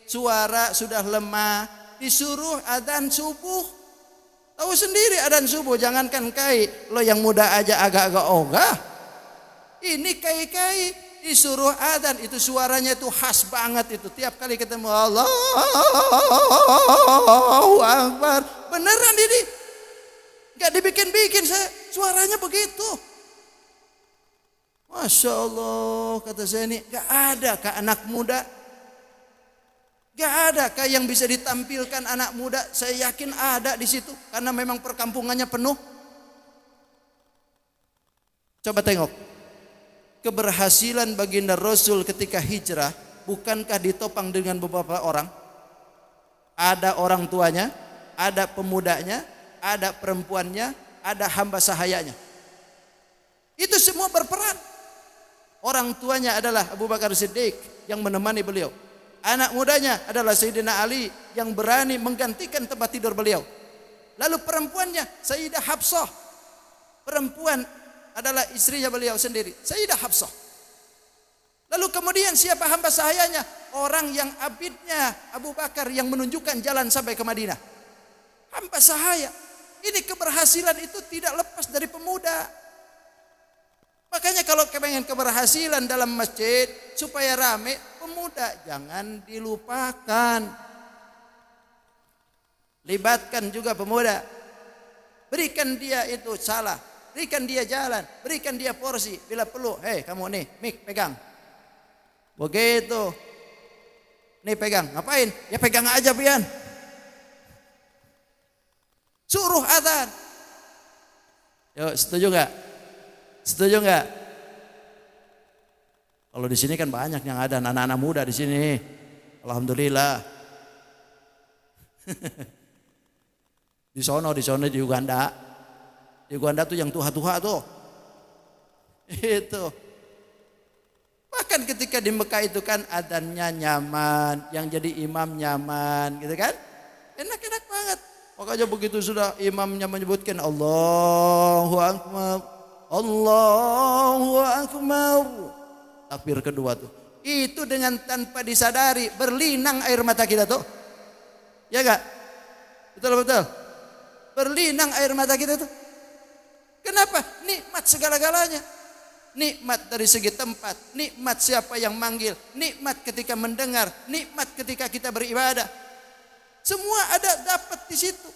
suara sudah lemah, disuruh adzan subuh. Tahu sendiri adzan subuh, jangankan kai, lo yang muda aja agak-agak ogah. Ini kai-kai disuruh adzan, itu suaranya itu khas banget itu. Tiap kali ketemu Allahu Akbar, beneran ini, enggak dibikin-bikin, saya suaranya begitu. Masya Allah, kata saya ini gak ada kah anak muda? Gak ada kah yang bisa ditampilkan anak muda? Saya yakin ada di situ, karena memang perkampungannya penuh. Coba tengok, keberhasilan baginda Rasul ketika hijrah, bukankah ditopang dengan beberapa orang? Ada orang tuanya, ada pemudanya, ada perempuannya, ada hamba sahayanya. Itu semua berperan. Orang tuanya adalah Abu Bakar Siddiq yang menemani beliau. Anak mudanya adalah Sayyidina Ali yang berani menggantikan tempat tidur beliau. Lalu perempuannya Sayyidah Hafsah. Perempuan adalah istrinya beliau sendiri, Sayyidah Hafsah. Lalu kemudian siapa hamba sahayanya? Orang yang abidnya Abu Bakar yang menunjukkan jalan sampai ke Madinah. Hamba sahaya. Ini keberhasilan itu tidak lepas dari pemuda. Makanya kalau pengen keberhasilan dalam masjid supaya rame, pemuda jangan dilupakan. Libatkan juga pemuda. Berikan dia itu salah, berikan dia jalan, berikan dia porsi. Bila perlu, hei kamu nih, mik pegang. Begitu. Nih pegang, ngapain? Ya pegang aja pian. Suruh adzan. Yuk, setuju enggak? Setuju enggak? Kalau di sini kan banyak yang ada anak-anak muda di sini. Alhamdulillah. Di sono di Uganda. Di Uganda tuh yang tua-tua tuh. Itu. Bahkan ketika di Mekah itu kan adzannya nyaman, yang jadi imam nyaman, gitu kan? Enak-enak banget. Makanya begitu sudah imamnya menyebutkan Allahu Akbar, Allahu Akbar, takbir kedua tuh, itu dengan tanpa disadari berlinang air mata kita tuh, ya gak? Betul-betul, berlinang air mata kita tuh. Kenapa? Nikmat segala-galanya. Nikmat dari segi tempat, nikmat siapa yang manggil, nikmat ketika mendengar, nikmat ketika kita beribadah. Semua ada dapat di situ.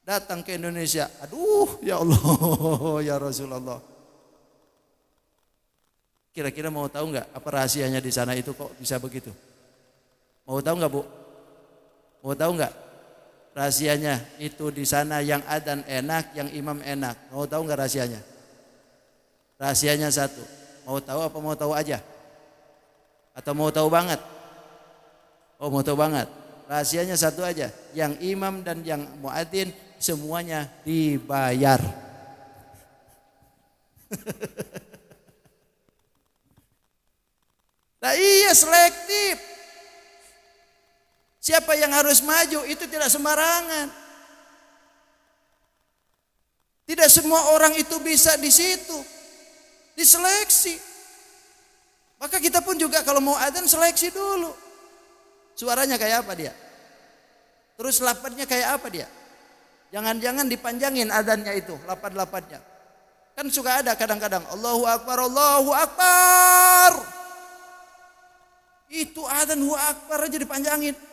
Datang ke Indonesia, aduh ya Allah, ya Rasulullah. Kira-kira mau tahu nggak apa rahasianya di sana itu kok bisa begitu? Mau tahu nggak Bu? Mau tahu nggak rahasianya itu di sana yang adzan enak, yang imam enak? Mau tahu nggak rahasianya? Rahasianya satu. Mau tahu apa mau tahu aja? Atau mau tahu banget? Oh mau tahu banget. Rahasianya satu aja. Yang imam dan yang muadzin semuanya dibayar. Nah iya selektif. Siapa yang harus maju itu tidak sembarangan. Tidak semua orang itu bisa di situ. Diseleksi. Maka kita pun juga kalau mau adzan seleksi dulu. Suaranya kayak apa dia? Terus lafadznya kayak apa dia? Jangan-jangan dipanjangin adzannya itu, lafadz-lafadznya. Kan suka ada kadang-kadang Allahu Akbar, Allahu Akbar. Itu adzan Allahu Akbar aja dipanjangin.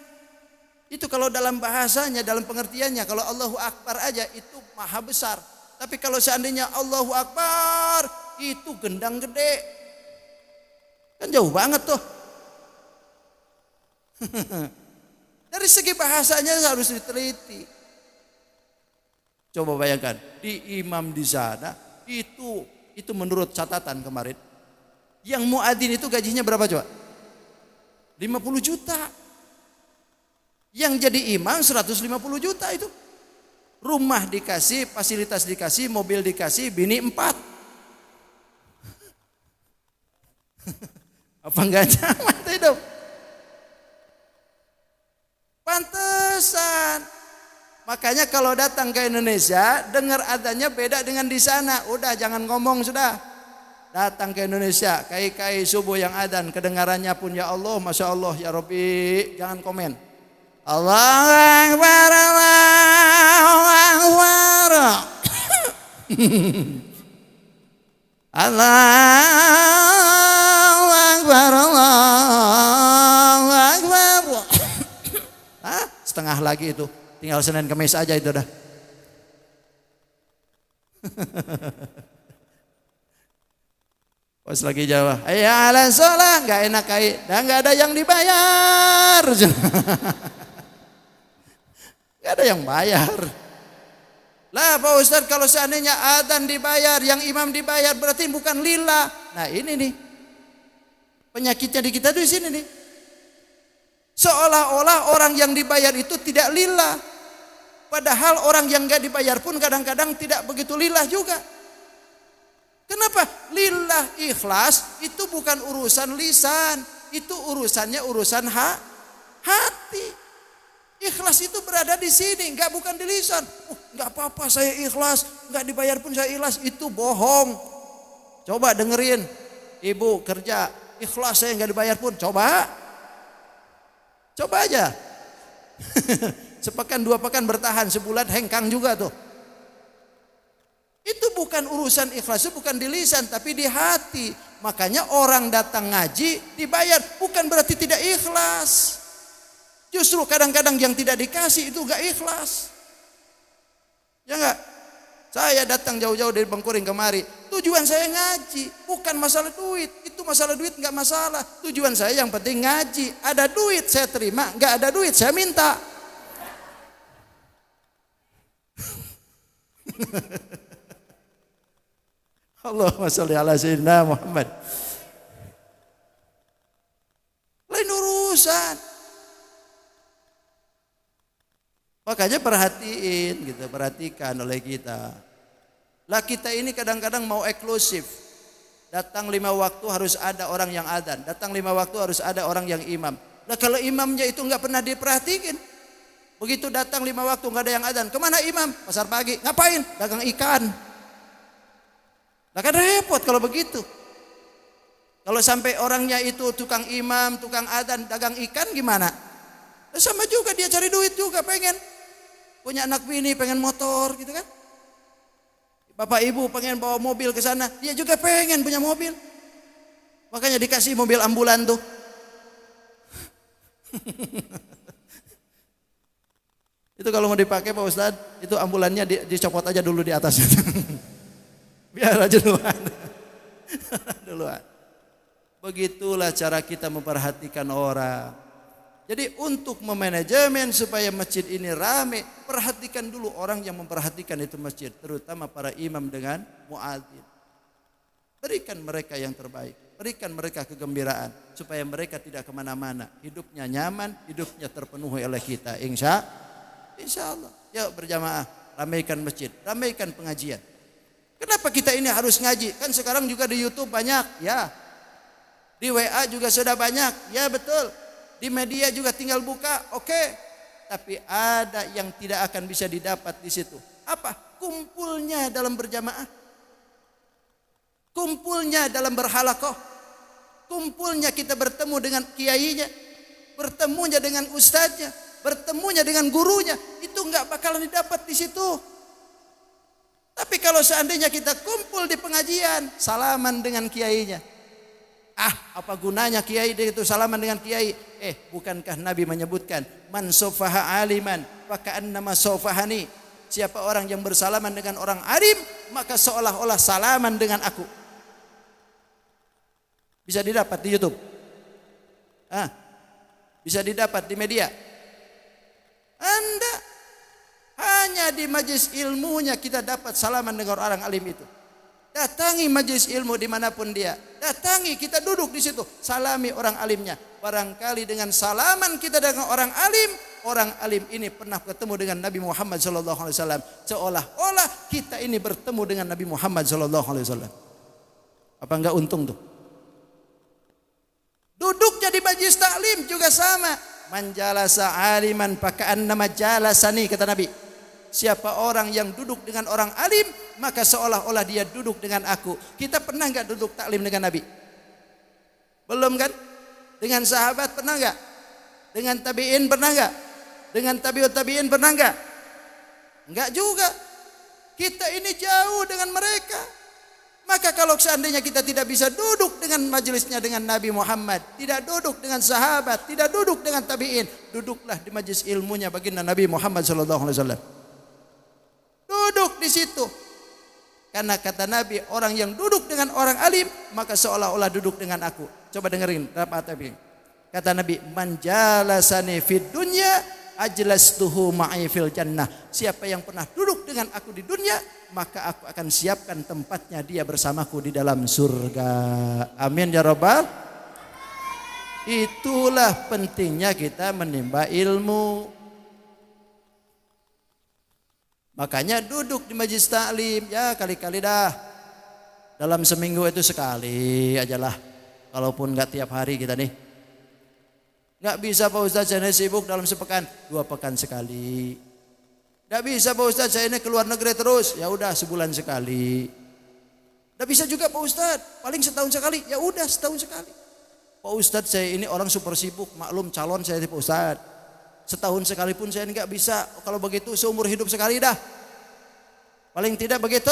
Itu kalau dalam bahasanya, dalam pengertiannya, kalau Allahu Akbar aja itu maha besar. Tapi kalau seandainya Allahu Akbar itu gendang gede. Kan jauh banget tuh. Dari segi bahasanya harus diteliti. Coba bayangkan, di imam di sana itu menurut catatan kemarin, yang muadzin itu gajinya berapa coba? 50 juta. Yang jadi imam 150 juta itu. Rumah dikasih, fasilitas dikasih, mobil dikasih, bini 4. Apa enggak nyaman hidup? Pantesan. Makanya kalau datang ke Indonesia, dengar adzannya beda dengan di sana. Udah jangan ngomong sudah. Datang ke Indonesia, kai-kai subuh yang adzan, kedengarannya pun ya Allah, Masya Allah, ya Rabbi. Jangan komen. Allahu Akbar, Allahu Akbar. Allahu Akbar, Allahu Akbar. Hah? Setengah lagi itu. Tinggal Senin Kamis aja itu dah. Pas lagi Jawa, ya ala sholat, nggak enak kait, dan nggak ada yang dibayar. Gak ada yang bayar. Lah Pak Ustadz, kalau seandainya adzan dibayar, yang imam dibayar, berarti bukan lillah. Nah ini nih penyakitnya di kita tuh di sini nih. Seolah-olah orang yang dibayar itu tidak lillah. Padahal orang yang gak dibayar pun kadang-kadang tidak begitu lillah juga. Kenapa? Lillah ikhlas itu bukan urusan lisan, itu urusannya urusan hati. Ikhlas itu berada di sini, enggak bukan di lisan. Enggak apa-apa saya ikhlas, enggak dibayar pun saya ikhlas, itu bohong. Coba dengerin, ibu kerja ikhlas saya enggak dibayar pun, coba aja. Sepekan 2 pekan bertahan, sebulan hengkang juga tuh. Itu bukan urusan ikhlas, itu bukan di lisan tapi di hati. Makanya orang datang ngaji dibayar bukan berarti tidak ikhlas. Justru kadang-kadang yang tidak dikasih itu gak ikhlas. Ya enggak? Saya datang jauh-jauh dari Bengkuring kemari. Tujuan saya ngaji, bukan masalah duit. Itu masalah duit enggak masalah. Tujuan saya yang penting ngaji. Ada duit saya terima, enggak ada duit saya minta. Allahumma sholli ala sayyidina Muhammad. Lain urusan. Makanya perhatiin gitu, perhatikan oleh kita. Lah kita ini kadang-kadang mau eksklusif. Datang 5 waktu harus ada orang yang adzan, datang 5 waktu harus ada orang yang imam. Nah kalau imamnya itu enggak pernah diperhatikan. Begitu datang 5 waktu enggak ada yang adzan, kemana imam? Pasar pagi, ngapain? Dagang ikan. Nah kan repot kalau begitu. Kalau sampai orangnya itu tukang imam, tukang adzan, dagang ikan gimana? Nah, sama juga dia cari duit juga, pengen punya anak bini, pengen motor gitu kan. Bapak ibu pengen bawa mobil ke sana, dia juga pengen punya mobil. Makanya dikasih mobil ambulan tuh. Itu kalau mau dipakai Pak Ustadz, itu ambulannya dicopot aja dulu di atasnya. Biar aja duluan. Begitulah cara kita memperhatikan orang. Jadi untuk memanajemen supaya masjid ini ramai, perhatikan dulu orang yang memperhatikan itu masjid, terutama para imam dengan muadzin. Berikan mereka yang terbaik, berikan mereka kegembiraan supaya mereka tidak kemana-mana, hidupnya nyaman, hidupnya terpenuhi oleh kita. Insya Allah. Yuk berjamaah, ramaikan masjid, ramaikan pengajian. Kenapa kita ini harus ngaji? Kan sekarang juga di YouTube banyak, ya. Di WA juga sudah banyak, ya betul. Di media juga tinggal buka, oke. Tapi ada yang tidak akan bisa didapat di situ. Apa? Kumpulnya dalam berjamaah. Kumpulnya dalam berhalakoh. Kumpulnya kita bertemu dengan kiainya. Bertemunya dengan ustadznya. Bertemunya dengan gurunya. Itu enggak bakalan didapat di situ. Tapi kalau seandainya kita kumpul di pengajian, salaman dengan kiainya. Apa gunanya kiai itu salaman dengan kiai? Bukankah Nabi menyebutkan man sofaha aliman faka'annama sofahani? Siapa orang yang bersalaman dengan orang alim, maka seolah-olah salaman dengan aku. Bisa didapat di YouTube. Bisa didapat di media. Anda hanya di majelis ilmunya kita dapat salaman dengan orang alim itu. Datangi majelis ilmu dimanapun dia. Datangi, kita duduk di situ. Salami orang alimnya. Barangkali dengan salaman kita dengan orang alim ini pernah ketemu dengan Nabi Muhammad SAW. Seolah-olah kita ini bertemu dengan Nabi Muhammad SAW. Apa enggak untung tuh? Duduknya di majelis taklim juga sama. Man jalasa aliman faka'annama jalasani, kata Nabi. Siapa orang yang duduk dengan orang alim, maka seolah-olah dia duduk dengan aku. Kita pernah enggak duduk taklim dengan Nabi? Belum kan? Dengan sahabat pernah enggak? Dengan tabi'in pernah enggak? Dengan tabi'ut tabi'in pernah enggak? Enggak juga. Kita ini jauh dengan mereka. Maka kalau seandainya kita tidak bisa duduk dengan majelisnya dengan Nabi Muhammad, tidak duduk dengan sahabat, tidak duduk dengan tabi'in, duduklah di majelis ilmunya baginda Nabi Muhammad SAW. Duduk di situ. Karena kata Nabi, orang yang duduk dengan orang alim, maka seolah-olah duduk dengan aku. Coba dengerin apa Nabi. Kata Nabi, man jalasani fid dunya ajlastuhu ma'i fil jannah. Siapa yang pernah duduk dengan aku di dunia, maka aku akan siapkan tempatnya dia bersamaku di dalam surga. Amin ya rabbal. Itulah pentingnya kita menimba ilmu. Makanya duduk di majelis taklim, ya kali-kali dah. Dalam seminggu itu sekali ajalah. Kalaupun enggak tiap hari kita nih. Enggak bisa Pak Ustaz, saya sibuk dalam sepekan, 2 pekan sekali. Enggak bisa Pak Ustaz, saya ini keluar negeri terus, ya udah sebulan sekali. Enggak bisa juga Pak Ustaz, paling setahun sekali, ya udah setahun sekali. Pak Ustaz, saya ini orang super sibuk, maklum calon saya Pak Ustaz. Setahun sekalipun saya enggak bisa. Kalau begitu seumur hidup sekali dah. Paling tidak begitu.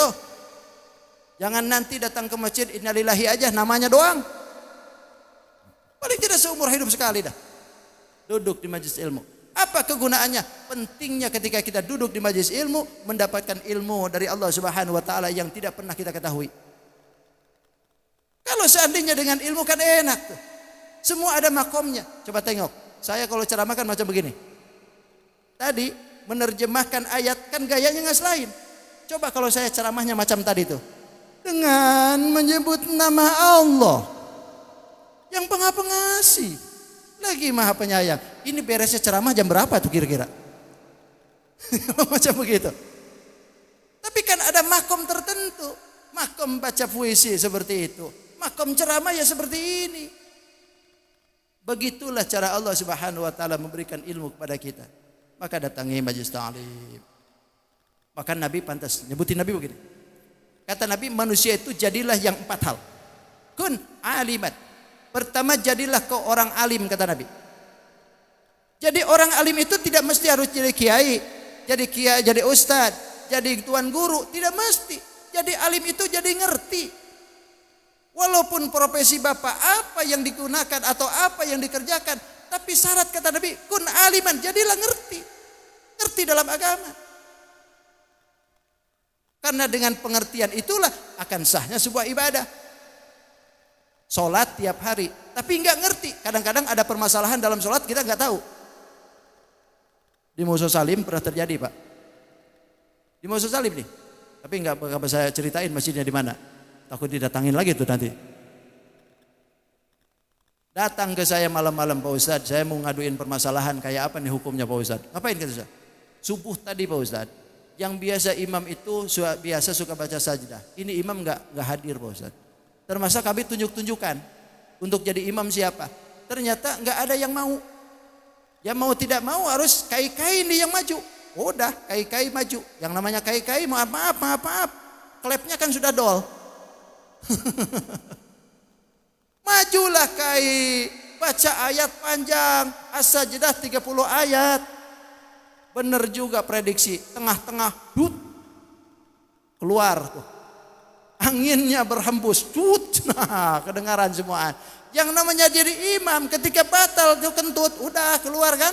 Jangan nanti datang ke masjid innalillahi aja namanya doang. Paling tidak seumur hidup sekali dah. Duduk di majelis ilmu. Apa kegunaannya? Pentingnya ketika kita duduk di majelis ilmu mendapatkan ilmu dari Allah Subhanahu wa taala yang tidak pernah kita ketahui. Kalau seandainya dengan ilmu kan enak tuh. Semua ada makomnya. Coba tengok. Saya kalau ceramah kan macam begini. Tadi menerjemahkan ayat kan gayanya nggak lain. Coba kalau saya ceramahnya macam tadi tuh. Dengan menyebut nama Allah yang Maha Pengasih, lagi Maha Penyayang. Ini beresnya ceramah jam berapa tuh kira-kira? Macam begitu. Tapi kan ada makom tertentu. Makom baca puisi seperti itu. Makom ceramah ya seperti ini. Begitulah cara Allah Subhanahu wa taala memberikan ilmu kepada kita. Maka datangi majelis ta'lim. Maka Nabi pantas nyebutin Nabi begini. Kata Nabi, manusia itu jadilah yang 4 hal. Kun alimat. Pertama, jadilah kau orang alim, kata Nabi. Jadi orang alim itu tidak mesti harus jadi kiai, jadi ustad, jadi tuan guru, tidak mesti. Jadi alim itu jadi ngerti. Walaupun profesi bapak apa yang digunakan atau apa yang dikerjakan, tapi syarat kata Nabi, kun aliman, jadilah ngerti. Ngerti dalam agama. Karena dengan pengertian itulah akan sahnya sebuah ibadah. Sholat tiap hari, tapi enggak ngerti. Kadang-kadang ada permasalahan dalam sholat kita enggak tahu. Di Musa Salim pernah terjadi, Pak. Di Musa Salim nih. Tapi enggak bakal saya ceritain masjidnya di mana. Takut didatangin lagi tuh nanti. Datang ke saya malam-malam, Pak Ustadz, saya mau ngaduin permasalahan kayak apa nih hukumnya Pak Ustadz. Ngapain kata saya? Subuh tadi Pak Ustadz, yang biasa imam itu biasa suka baca sajdah. Ini imam enggak hadir Pak Ustadz. Termasuk kami tunjuk-tunjukkan untuk jadi imam siapa. Ternyata enggak ada yang mau. Ya mau tidak mau harus kai-kai ini yang maju. Udah kai-kai maju. Yang namanya kai-kai maaf. Klepnya kan sudah dol. Majulah kai. Baca ayat panjang. As-Sajdah 30 ayat. Bener juga prediksi. Tengah-tengah. Keluar tuh. Anginnya berhembus. Nah, kedengaran semua. Yang namanya jadi imam ketika batal itu kentut, udah keluar kan?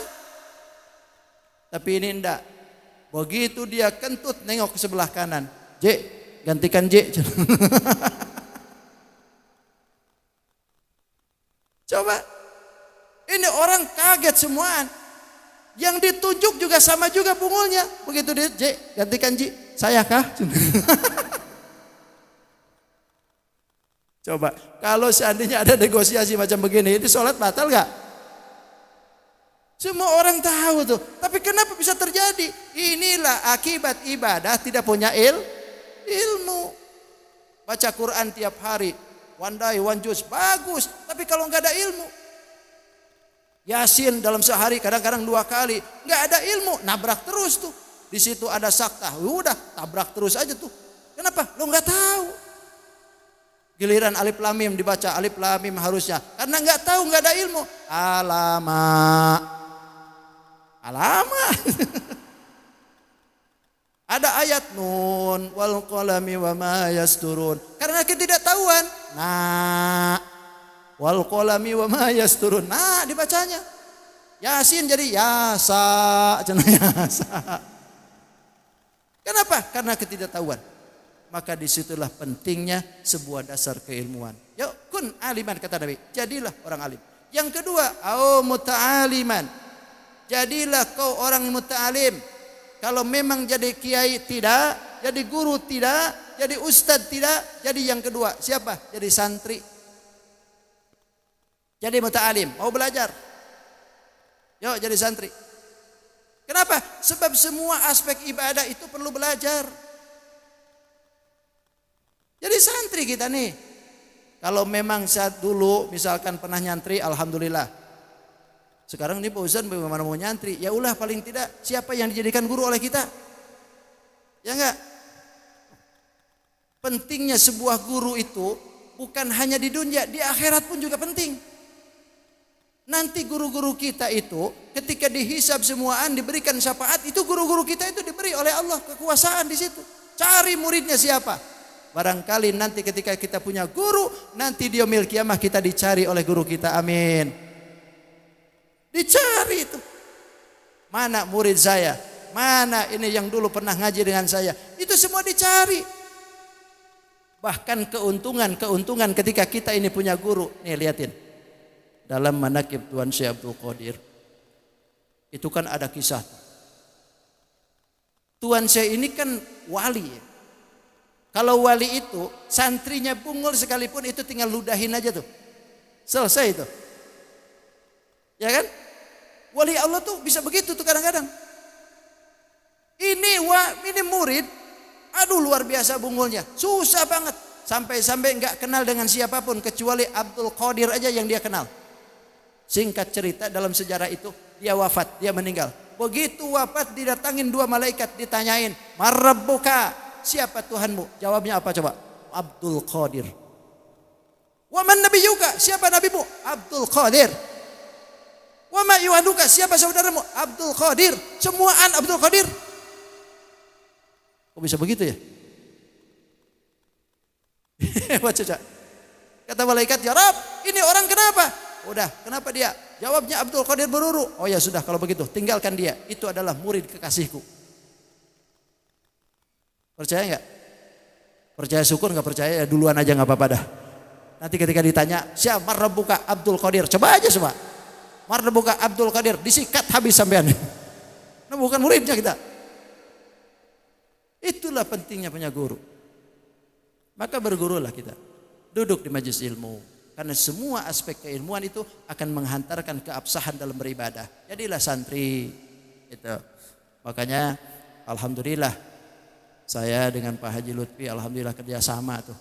Tapi ini enggak. Begitu dia kentut nengok ke sebelah kanan. J, gantikan J. Coba. Ini orang kaget semuaan. Yang ditunjuk juga sama juga bungulnya. Begitu dia J, gantikan J. Saya kah? Coba, kalau seandainya ada negosiasi macam begini, itu sholat batal gak? Semua orang tahu tuh. Tapi kenapa bisa terjadi? Inilah akibat ibadah tidak punya ilmu. Baca Quran tiap hari, one day, one juz, bagus. Tapi kalau nggak ada ilmu, Yasin dalam sehari kadang-kadang 2 kali, nggak ada ilmu, nabrak terus tuh. Di situ ada saktah, udah tabrak terus aja tuh. Kenapa? Lo nggak tahu. Giliran alif lam mim dibaca alif lam mim harusnya karena nggak tahu, nggak ada ilmu. Alama. Ada ayat nun wal qalami wa ma yasturun. Karena ketidaktahuan. Nah, wal qalami wa ma yasturun. Nah, dibacanya. Yasin jadi yasa, yasa. Kenapa? Karena ketidaktahuan. Maka disitulah pentingnya sebuah dasar keilmuan. Yuk kun aliman kata Nabi. Jadilah orang alim. Yang kedua, au muta'aliman. Jadilah kau orang muta'alim. Kalau memang jadi kiai tidak, jadi guru tidak, jadi ustadz tidak, jadi yang kedua siapa? Jadi santri. Jadi muta'alim, mau belajar. Yuk jadi santri. Kenapa? Sebab semua aspek ibadah itu perlu belajar. Jadi santri kita nih. Kalau memang saat dulu misalkan pernah nyantri, alhamdulillah. Sekarang ini Pak Ustaz bagaimana mau nyantri? Ya ulah paling tidak siapa yang dijadikan guru oleh kita? Ya enggak? Pentingnya sebuah guru itu bukan hanya di dunia, di akhirat pun juga penting. Nanti guru-guru kita itu ketika dihisab semuaan diberikan syafaat, itu guru-guru kita itu diberi oleh Allah kekuasaan di situ. Cari muridnya siapa? Barangkali nanti ketika kita punya guru, nanti di yaumil kiamah kita dicari oleh guru kita. Amin. Dicari itu. Mana murid saya? Mana ini yang dulu pernah ngaji dengan saya? Itu semua dicari. Bahkan keuntungan ketika kita ini punya guru. Nih lihatin. Dalam manaqib Tuan Syekh Abdul Qadir. Itu kan ada kisah. Tuan Syekh ini kan wali ya. Kalau wali itu santrinya bungul sekalipun itu tinggal ludahin aja tuh. Selesai itu. Ya kan? Wali Allah tuh bisa begitu tuh kadang-kadang. Ini murid, aduh luar biasa bungulnya. Susah banget. Sampai enggak kenal dengan siapapun kecuali Abdul Qadir aja yang dia kenal. Singkat cerita dalam sejarah itu dia wafat, dia meninggal. Begitu wafat didatangin 2 malaikat ditanyain, "Marabbuka?" Siapa Tuhanmu? Jawabnya apa coba? Abdul Qadir. Wa man nabiyyuka? Siapa nabimu? Abdul Qadir. Wa ma yuhaduka? Siapa saudaramu? Abdul Qadir. Semuaan Abdul Qadir. Kok bisa begitu ya? Baca Cak. Kata malaikat, "Ya Rabb, ini orang kenapa?" Udah, kenapa dia? Jawabnya Abdul Qadir beruru. Oh ya sudah kalau begitu, tinggalkan dia. Itu adalah murid kekasihku. Percaya enggak? Percaya syukur, enggak percaya ya duluan aja enggak apa-apa dah. Nanti ketika ditanya, "Siapa marabbuka?" Abdul Qadir. Coba aja semua. Marabbuka Abdul Qadir, disikat habis sampean. Nah, bukan muridnya kita. Itulah pentingnya punya guru. Maka bergurulah kita. Duduk di majelis ilmu. Karena semua aspek keilmuan itu akan menghantarkan keabsahan dalam beribadah. Jadilah santri. Itu. Makanya alhamdulillah saya dengan Pak Haji Lutfi alhamdulillah kerjasama tuh.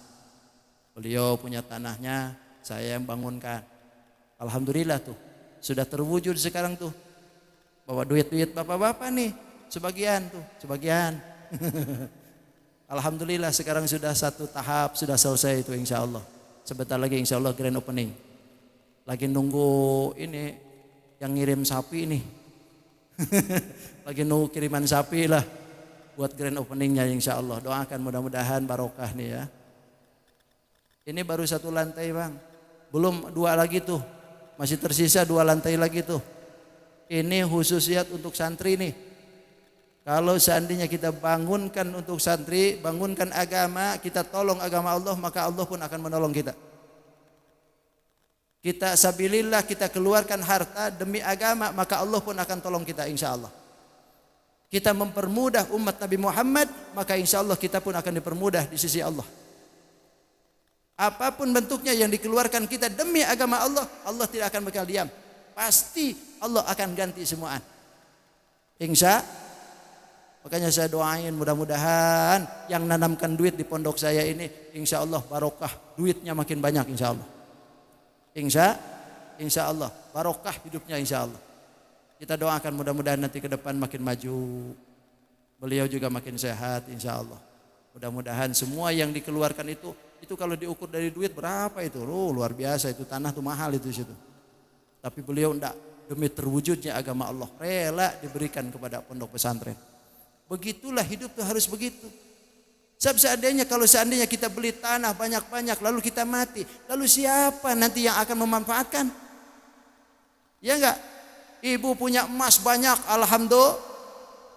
Beliau punya tanahnya, saya yang bangunkan. Alhamdulillah tuh. Sudah terwujud sekarang tuh. Bawa duit-duit bapak-bapak nih, sebagian tuh, sebagian. Alhamdulillah sekarang sudah satu tahap, sudah selesai itu insya Allah. Sebentar lagi insya Allah grand opening. Lagi nunggu ini yang ngirim sapi nih. Lagi nunggu kiriman sapi lah buat grand openingnya insya Allah. Doakan mudah-mudahan barokah nih ya. Ini baru satu lantai bang, belum dua lagi tuh, masih tersisa dua lantai lagi tuh. Ini khususiat untuk santri nih. Kalau seandainya kita bangunkan untuk santri, bangunkan agama, kita tolong agama Allah, maka Allah pun akan menolong kita. Kita sabilillah, kita keluarkan harta demi agama, maka Allah pun akan tolong kita insya Allah. Kita mempermudah umat Nabi Muhammad, maka insya Allah kita pun akan dipermudah di sisi Allah. Apapun bentuknya yang dikeluarkan kita demi agama Allah, Allah tidak akan bakal diam. Pasti Allah akan ganti semuaan. Insya. Makanya saya doain mudah-mudahan yang nanamkan duit di pondok saya ini, insya Allah barokah, duitnya makin banyak insya Allah. Insya Allah barokah hidupnya insya Allah. Kita doakan mudah-mudahan nanti ke depan makin maju, beliau juga makin sehat insya Allah. Mudah-mudahan semua yang dikeluarkan itu kalau diukur dari duit berapa itu, luar biasa itu, tanah tuh mahal itu situ. Tapi beliau enggak, demi terwujudnya agama Allah rela diberikan kepada pondok pesantren. Begitulah hidup tuh harus begitu. Sebab kalau seandainya kita beli tanah banyak-banyak lalu kita mati, lalu siapa nanti yang akan memanfaatkan? Ya enggak? Ibu punya emas banyak,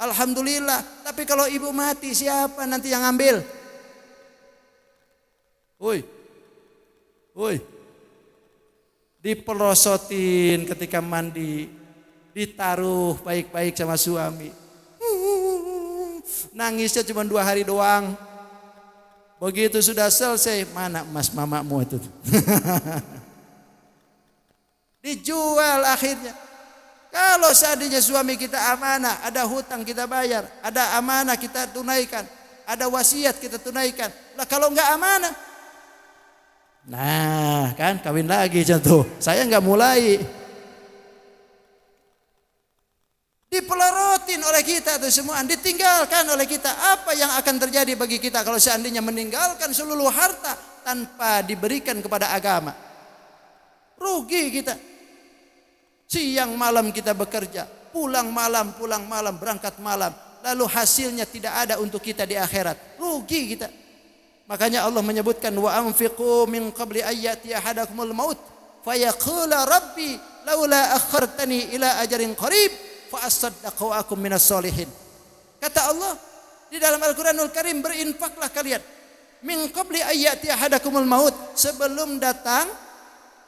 alhamdulillah. Tapi kalau ibu mati, siapa nanti yang ambil? Woi. Dipelosotin ketika mandi, ditaruh baik-baik sama suami. Nangisnya cuma 2 hari doang. Begitu sudah selesai, mana emas mamamu itu? Dijual akhirnya. Kalau seandainya suami kita amanah, ada hutang kita bayar, ada amanah kita tunaikan, ada wasiat kita tunaikan. Lah kalau enggak amanah, nah kan kawin lagi contoh. Saya enggak mulai. Dipelorotin oleh kita itu semua, ditinggalkan oleh kita. Apa yang akan terjadi bagi kita kalau seandainya meninggalkan seluruh harta tanpa diberikan kepada agama? Rugi kita. Siang malam kita bekerja, pulang malam, berangkat malam, lalu hasilnya tidak ada untuk kita di akhirat. Rugi kita. Makanya Allah menyebutkan wa anfiqu min qabli ayyati ahadakumul maut fayaqula rabbi laula akhartani ila ajarin qarib fa asaddaqu akum minas solihin. Kata Allah di dalam Al-Qur'anul Karim, berinfaklah kalian min qabli ayyati ahadakumul maut, sebelum datang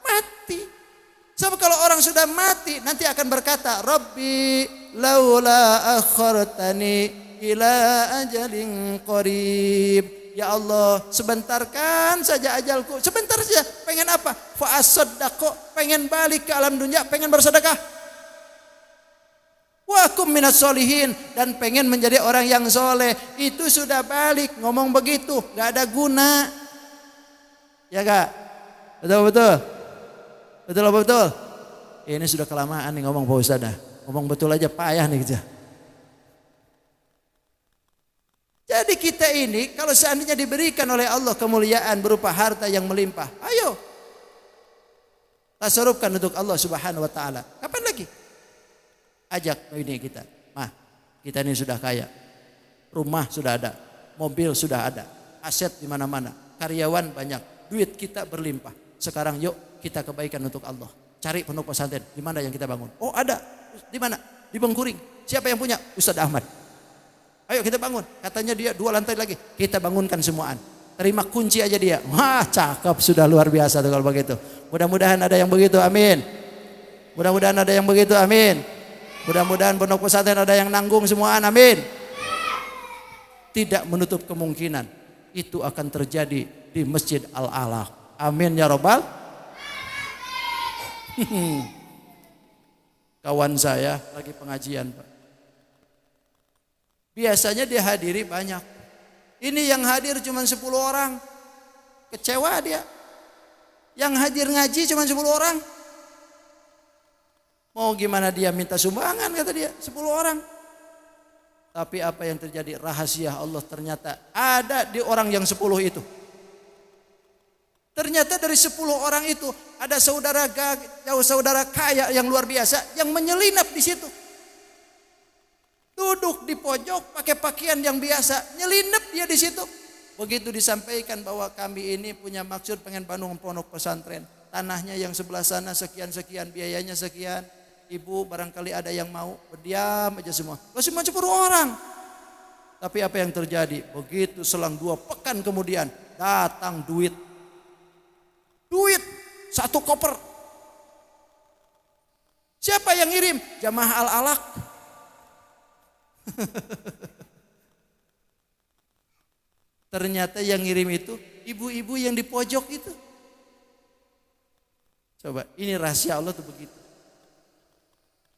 mati. Sebab kalau orang sudah mati nanti akan berkata, Rabbi laula akhartani ila ajalin qarib. Ya Allah, sebentarkan saja ajalku, sebentar saja. Pengen apa? Fa asaddaqu, pengen balik ke alam dunia, pengen bersedekah. Wa kum minas solihin, dan pengen menjadi orang yang soleh. Itu sudah balik ngomong begitu, gak ada guna. Ya gak? Betul. Ini sudah kelamaan nih ngomong Pak Ustaz dah. Ngomong betul aja payah nih kita. Jadi kita ini kalau seandainya diberikan oleh Allah kemuliaan berupa harta yang melimpah, ayo tasarrufkan untuk Allah Subhanahu wa taala. Kapan lagi? Ajak ini kita. Kita ini sudah kaya. Rumah sudah ada, mobil sudah ada, aset di mana-mana, karyawan banyak, duit kita berlimpah. Sekarang yuk kita kebaikan untuk Allah. Cari pondok pesantren, di mana yang kita bangun? Oh, ada. Di mana? Di Bengkuring. Siapa yang punya? Ustaz Ahmad. Ayo kita bangun. Katanya dia 2 lantai lagi. Kita bangunkan semuaan. Terima kunci aja dia. Wah, cakep, sudah luar biasa tuh kalau begitu. Mudah-mudahan ada yang begitu, amin. Mudah-mudahan ada yang begitu, amin. Mudah-mudahan pondok pesantren ada yang nanggung semuaan, amin. Tidak menutup kemungkinan itu akan terjadi di Masjid Al-A'la. Amin ya Rabbal. Kawan saya lagi pengajian, Pak. Biasanya dia hadiri banyak. Ini yang hadir cuma 10 orang. Kecewa dia. Yang hadir ngaji cuma 10 orang. Mau gimana dia minta sumbangan kata dia 10 orang. Tapi apa yang terjadi? Rahasia Allah ternyata ada di orang yang 10 itu. Ternyata dari 10 orang itu ada saudara kaya yang luar biasa yang menyelinap di situ. Duduk di pojok pakai pakaian yang biasa, nyelinap dia di situ. Begitu disampaikan bahwa kami ini punya maksud pengen bangun pondok pesantren. Tanahnya yang sebelah sana sekian-sekian, biayanya sekian. Ibu barangkali ada yang mau, berdiam aja semua. Cuma 10 orang. Tapi apa yang terjadi? Begitu selang 2 pekan kemudian datang duit. Duit 1 koper. Siapa yang ngirim? Jamaah Al-Alaq. Ternyata yang ngirim itu ibu-ibu yang di pojok itu. Coba, ini rahasia Allah tuh begitu.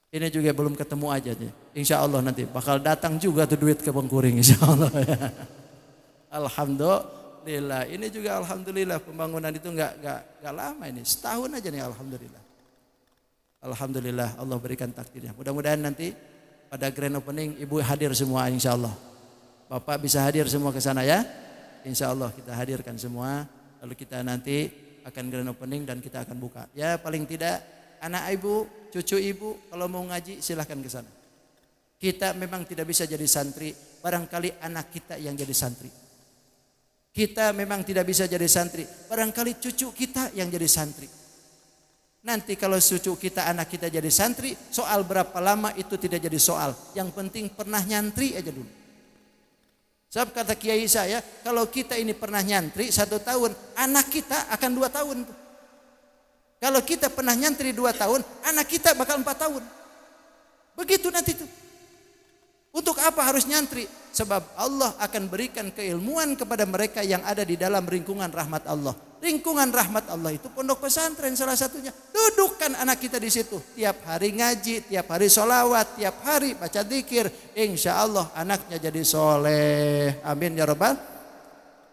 Ini juga belum ketemu aja nih. Insya Allah nanti bakal datang juga tuh duit ke Bengkuring insya Allah. Alhamdulillah. Ini juga alhamdulillah pembangunan itu nggak lama ini. Setahun aja nih alhamdulillah. Alhamdulillah Allah berikan takdirnya. Mudah-mudahan nanti pada grand opening ibu hadir semua insya Allah. Bapak bisa hadir semua ke sana ya. Insya Allah kita hadirkan semua. Lalu kita nanti akan grand opening dan kita akan buka. Ya paling tidak anak ibu, cucu ibu kalau mau ngaji silahkan ke sana. Kita memang tidak bisa jadi santri, barangkali anak kita yang jadi santri. Kita memang tidak bisa jadi santri, barangkali cucu kita yang jadi santri. Nanti kalau cucu kita, anak kita jadi santri, soal berapa lama itu tidak jadi soal. Yang penting pernah nyantri aja dulu. Sebab kata kiai saya, kalau kita ini pernah nyantri 1 tahun, anak kita akan 2 tahun. Kalau kita pernah nyantri 2 tahun, anak kita bakal 4 tahun. Begitu nanti tuh. Untuk apa harus nyantri? Sebab Allah akan berikan keilmuan kepada mereka yang ada di dalam lingkungan rahmat Allah. Lingkungan rahmat Allah itu pondok pesantren salah satunya. Dudukkan anak kita di situ. Tiap hari ngaji, tiap hari sholawat, tiap hari baca dzikir. Insya Allah anaknya jadi soleh. Amin ya rabbal.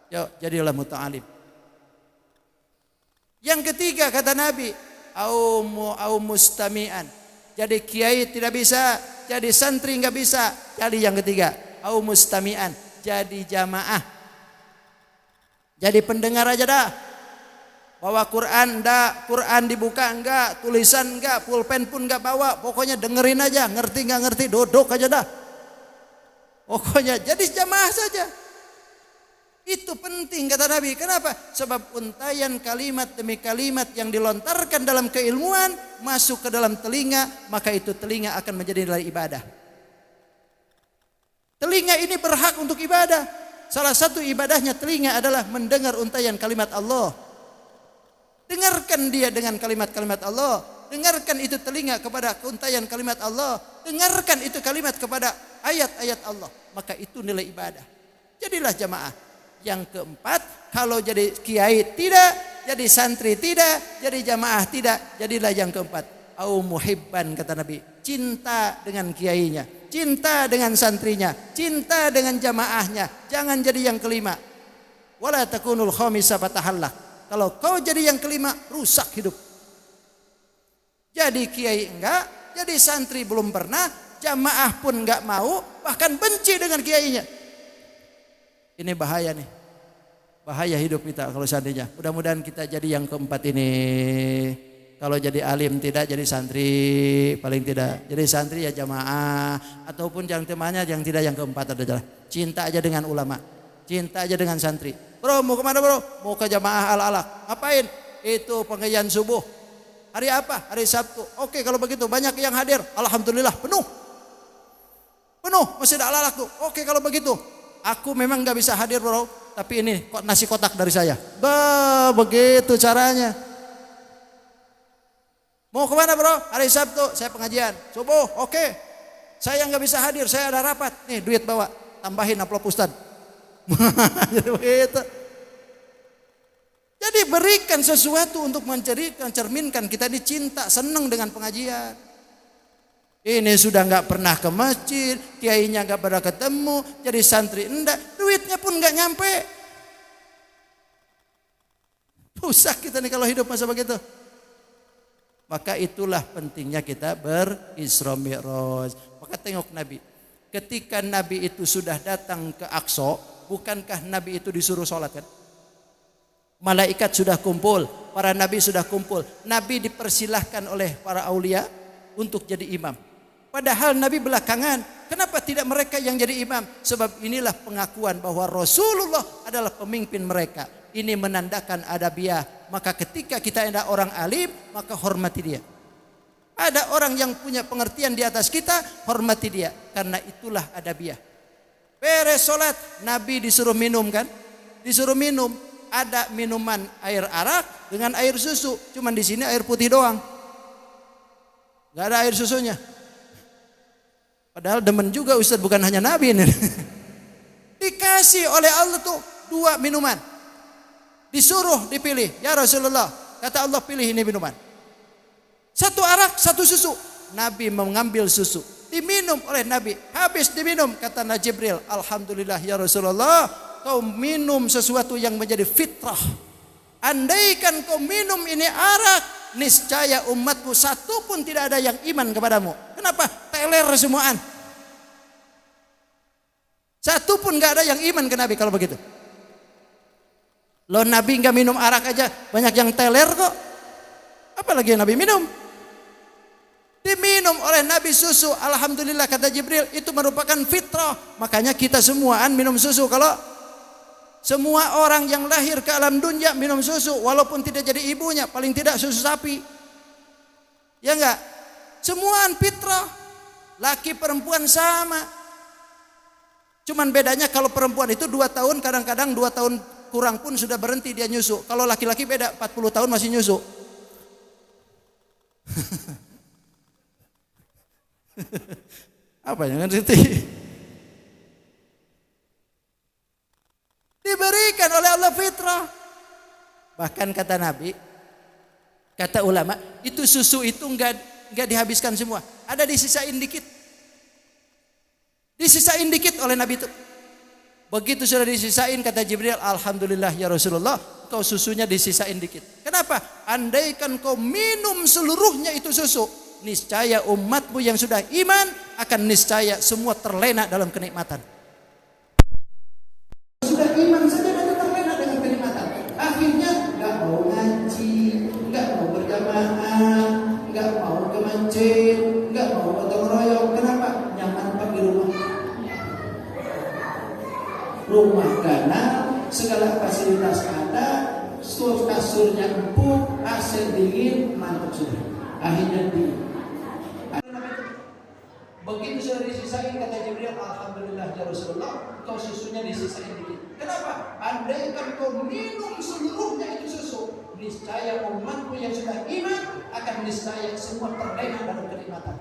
Yuk jadilah muta'alim. Yang ketiga kata Nabi, au mustami'an. Jadi kiai tidak bisa, jadi santri enggak bisa. Jadi yang ketiga, au mustami'an, jadi jamaah. Jadi pendengar aja dah. Bawa Quran enggak, Quran dibuka enggak, tulisan enggak, pulpen pun enggak bawa. Pokoknya dengerin aja, ngerti enggak ngerti, duduk aja dah. Pokoknya jadi jamaah saja. Itu penting kata Nabi. Kenapa? Sebab untayan kalimat demi kalimat yang dilontarkan dalam keilmuan masuk ke dalam telinga, maka itu telinga akan menjadi nilai ibadah. Telinga ini berhak untuk ibadah. Salah satu ibadahnya telinga adalah mendengar untayan kalimat Allah. Dengarkan dia dengan kalimat-kalimat Allah. Dengarkan itu telinga kepada untayan kalimat Allah. Dengarkan itu kalimat kepada ayat-ayat Allah. Maka itu nilai ibadah. Jadilah jamaah. Yang keempat, kalau jadi kiai tidak, jadi santri tidak, jadi jamaah tidak, jadilah yang keempat. Au muhibban kata Nabi, cinta dengan kiainya, cinta dengan santrinya, cinta dengan jamaahnya. Jangan jadi yang kelima. Wala takunul khamisa fatahallak. Kalau kau jadi yang kelima, rusak hidup. Jadi kiai enggak, jadi santri belum pernah, jamaah pun enggak mau, bahkan benci dengan kiainya. Ini bahaya nih. Bahaya hidup kita kalau seandainya. Mudah-mudahan kita jadi yang keempat ini. Kalau jadi alim tidak, jadi santri paling tidak. Jadi santri ya jamaah. Ataupun yang temannya yang tidak yang keempat adalah cinta aja dengan ulama. Cinta aja dengan santri. Bro mau kemana bro? Mau ke jamaah Al-Alaq. Ngapain? Itu pengajian subuh. Hari apa? Hari Sabtu. Oke kalau begitu banyak yang hadir. Alhamdulillah penuh. Penuh masjid Al-Alaq tuh. Oke kalau begitu. Aku memang gak bisa hadir bro, tapi ini nasi kotak dari saya. Begitu caranya. Mau kemana bro? Hari Sabtu saya pengajian. Subuh, oke. Saya gak bisa hadir, saya ada rapat. Nih duit bawa, tambahin amplop Ustad. Jadi begitu. Jadi berikan sesuatu untuk mencerminkan kita dicinta, senang dengan pengajian. Ini sudah nggak pernah ke masjid, kiainya nggak pernah ketemu, jadi santri enggak, duitnya pun nggak nyampe. Rusak kita nih kalau hidup masa begitu. Maka itulah pentingnya kita berisra mi'raj. Maka tengok Nabi. Ketika Nabi itu sudah datang ke Aqsa, bukankah Nabi itu disuruh sholat kan? Malaikat sudah kumpul, para nabi sudah kumpul. Nabi dipersilahkan oleh para aulia untuk jadi imam. Padahal Nabi belakangan. Kenapa tidak mereka yang jadi imam? Sebab inilah pengakuan bahwa Rasulullah adalah pemimpin mereka. Ini menandakan adabiah. Maka ketika kita ada orang alim, maka hormati dia. Ada orang yang punya pengertian di atas kita, hormati dia. Karena itulah adabiah. Beres sholat, Nabi disuruh minum kan? Disuruh minum. Ada minuman air arak dengan air susu. Cuman di sini air putih doang. Gak ada air susunya. Padahal demen juga Ustaz, bukan hanya Nabi ini. Dikasih oleh Allah tuh 2 minuman. Disuruh dipilih. Ya Rasulullah, kata Allah pilih ini minuman. 1 arak, 1 susu. Nabi mengambil susu. Diminum oleh Nabi. Habis diminum, kata Jibril, alhamdulillah ya Rasulullah, kau minum sesuatu yang menjadi fitrah. Andaikan kau minum ini arak, niscaya umatmu satu pun tidak ada yang iman kepadamu. Kenapa? Teler semuaan. Satu pun gak ada yang iman ke Nabi kalau begitu. Loh, Nabi gak minum arak aja banyak yang teler kok. Apalagi yang Nabi minum. Diminum oleh Nabi susu. Alhamdulillah kata Jibril, itu merupakan fitrah. Makanya kita semuaan minum susu. Kalau semua orang yang lahir ke alam dunia minum susu, walaupun tidak jadi ibunya, paling tidak susu sapi. Ya enggak? Semuaan fitrah. Laki perempuan sama. Cuman bedanya kalau perempuan itu 2 tahun, kadang-kadang 2 tahun kurang pun sudah berhenti dia nyusu. Kalau laki-laki beda, 40 tahun masih nyusu. Apa yang ngerti? Diberikan oleh Allah fitrah. Bahkan kata Nabi, kata ulama, itu susu itu enggak dihabiskan semua. Ada disisain dikit. Disisain dikit oleh Nabi itu. Begitu sudah disisain, kata Jibril, alhamdulillah ya Rasulullah, kau susunya disisain dikit. Kenapa? Andaikan kau minum seluruhnya itu susu, niscaya umatmu yang sudah iman akan niscaya semua terlena dalam kenikmatan. Sudah iman saja dan terlena dengan kenikmatan. Akhirnya enggak mau ngaji, enggak mau berjamaah, enggak mau ke masjid, enggak mau gotong royong. Kenapa? Nyaman pak di rumah. Rumah ganal, segala fasilitas ada, kasurnya empuk, AC dingin, mantap sudah. Akhirnya begitu sudah disisain, kata Jibril, alhamdulillah ya Rasulullah, kau susunya disisain dikit. Kenapa? Andaikan kau minum seluruhnya itu susu, niscaya umatmu yang sudah iman akan niscaya semua terlena dalam kenikmatan.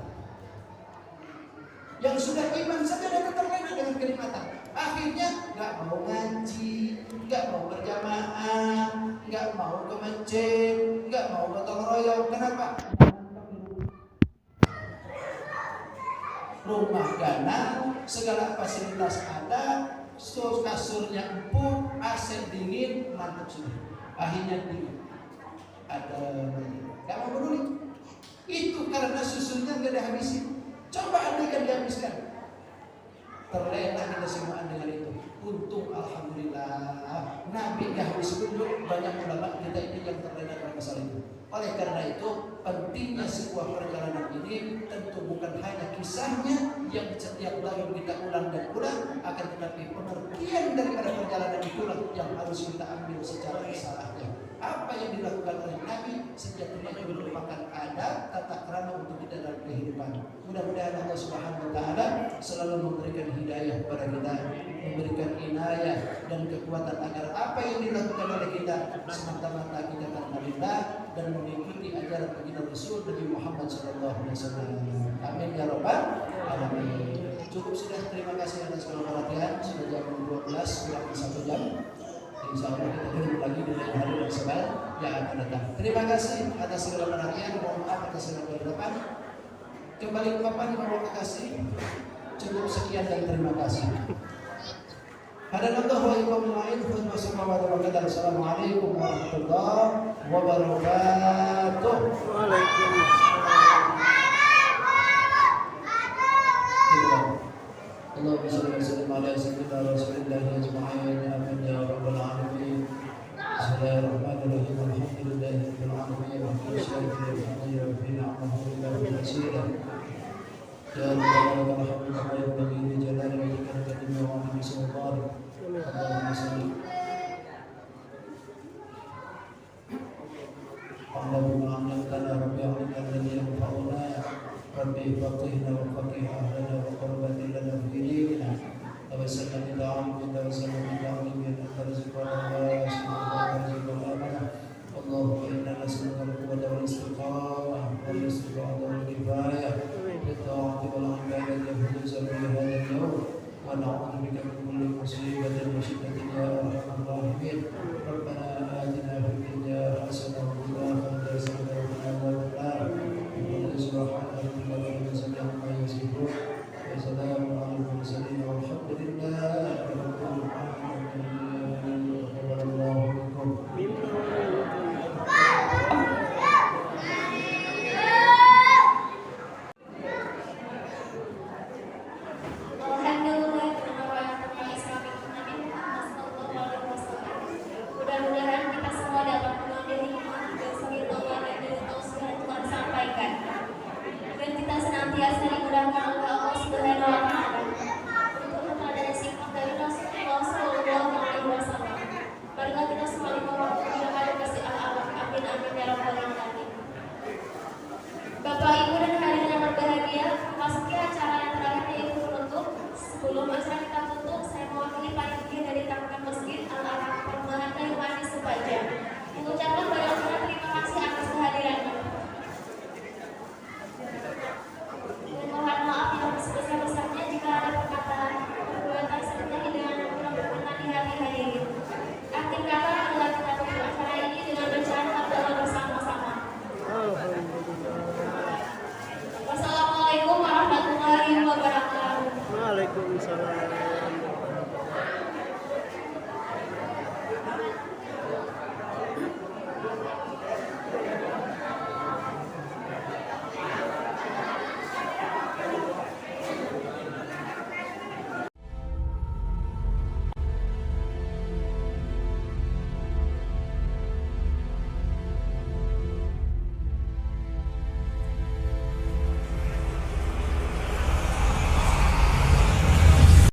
Yang sudah iman saja dan terlena dengan kenikmatan. Akhirnya nggak mau ngaji, nggak mau berjamaah, nggak mau ke masjid, nggak mau gotong royong. Kenapa? Rumah ganal, segala fasilitas ada, kasurnya empuk, AC dingin, mantap sudah. Akhirnya dingin. Ada nggak mau peduli. Itu karena susunya nggak dihabisin. Coba andaikan dihabiskan. Terlena kita semuaan dengan itu. Untung alhamdulillah Nabi gak habis kunjung, banyak ulama kita ini yang terlena dengan masalah itu. Oleh karena itu pentingnya sebuah perjalanan ini tentu bukan hanya kisahnya yang setiap tahun kita ulang dan ulang, akan tetapi pengertian daripada perjalanan itulah yang harus kita ambil secara risalahnya. Apa yang dilakukan oleh Nabi sejatinya juga merupakan adab tata krama untuk kita dalam kehidupan. Mudah-mudahan Allah Subhanahu wa taala selalu memberikan hidayah kepada kita, memberikan inayah dan kekuatan agar apa yang dilakukan oleh kita semata-mata kita karena Allah dan mengikuti ajaran baginda Rasul Nabi Muhammad sallallahu alaihi wasallam. Amin ya rabbal alamin. Cukup sudah, terima kasih atas perhatian. Sudah jam 12 kurang 1 jam. Insya Allah kita ketemu lagi di lain hari dan sebal yang akan datang. Terima kasih atas segala perhatian. Mohon maaf atas segala kehidupan. Kembali ke papan, terima kasih. Cukup sekian dan terima kasih. Hadanallahu wa iyyakum ajma'in. Assalamualaikum warahmatullahi wabarakatuh. Allahumma shalli wa sallim ala sayyidina Rasulillahi ajma'in. Amin ya rabbal alamin. Bismillahirrahmanirrahim. Alhamdulillahi rabbil alamin. Wa syukrun wa ni'mahu ila al-masir. Ya Rabbana lakal hamdu kama yanbaghi li jalali wajhika al-karim wa 'azimi sultanik. Allahumma salli Allahumma a'inna rabbi a'inna alladhi yanfa'una rabbi faqihna wa faqih ahlana wa qurban lana fi dinina wa sallallahu ta'ala wa sallallahu ta'ala min al-rizqana wa sallallahu Allahumma inna nas'aluka al-quwwata wal istiqamah wal istiqamah wal kifayah للطاعة والعبادة والنزل في هذا اليوم ونعوذ بك من كل مصيبة وشدة يا أرحم الراحمين ربنا آتنا في الدنيا حسنة وفي الآخرة حسنة وقنا عذاب النار سبحان ربك رب العزة عما يصفون وسلام على المرسلين والحمد لله رب العالمين تقبل الله منكم dan kita senantiasa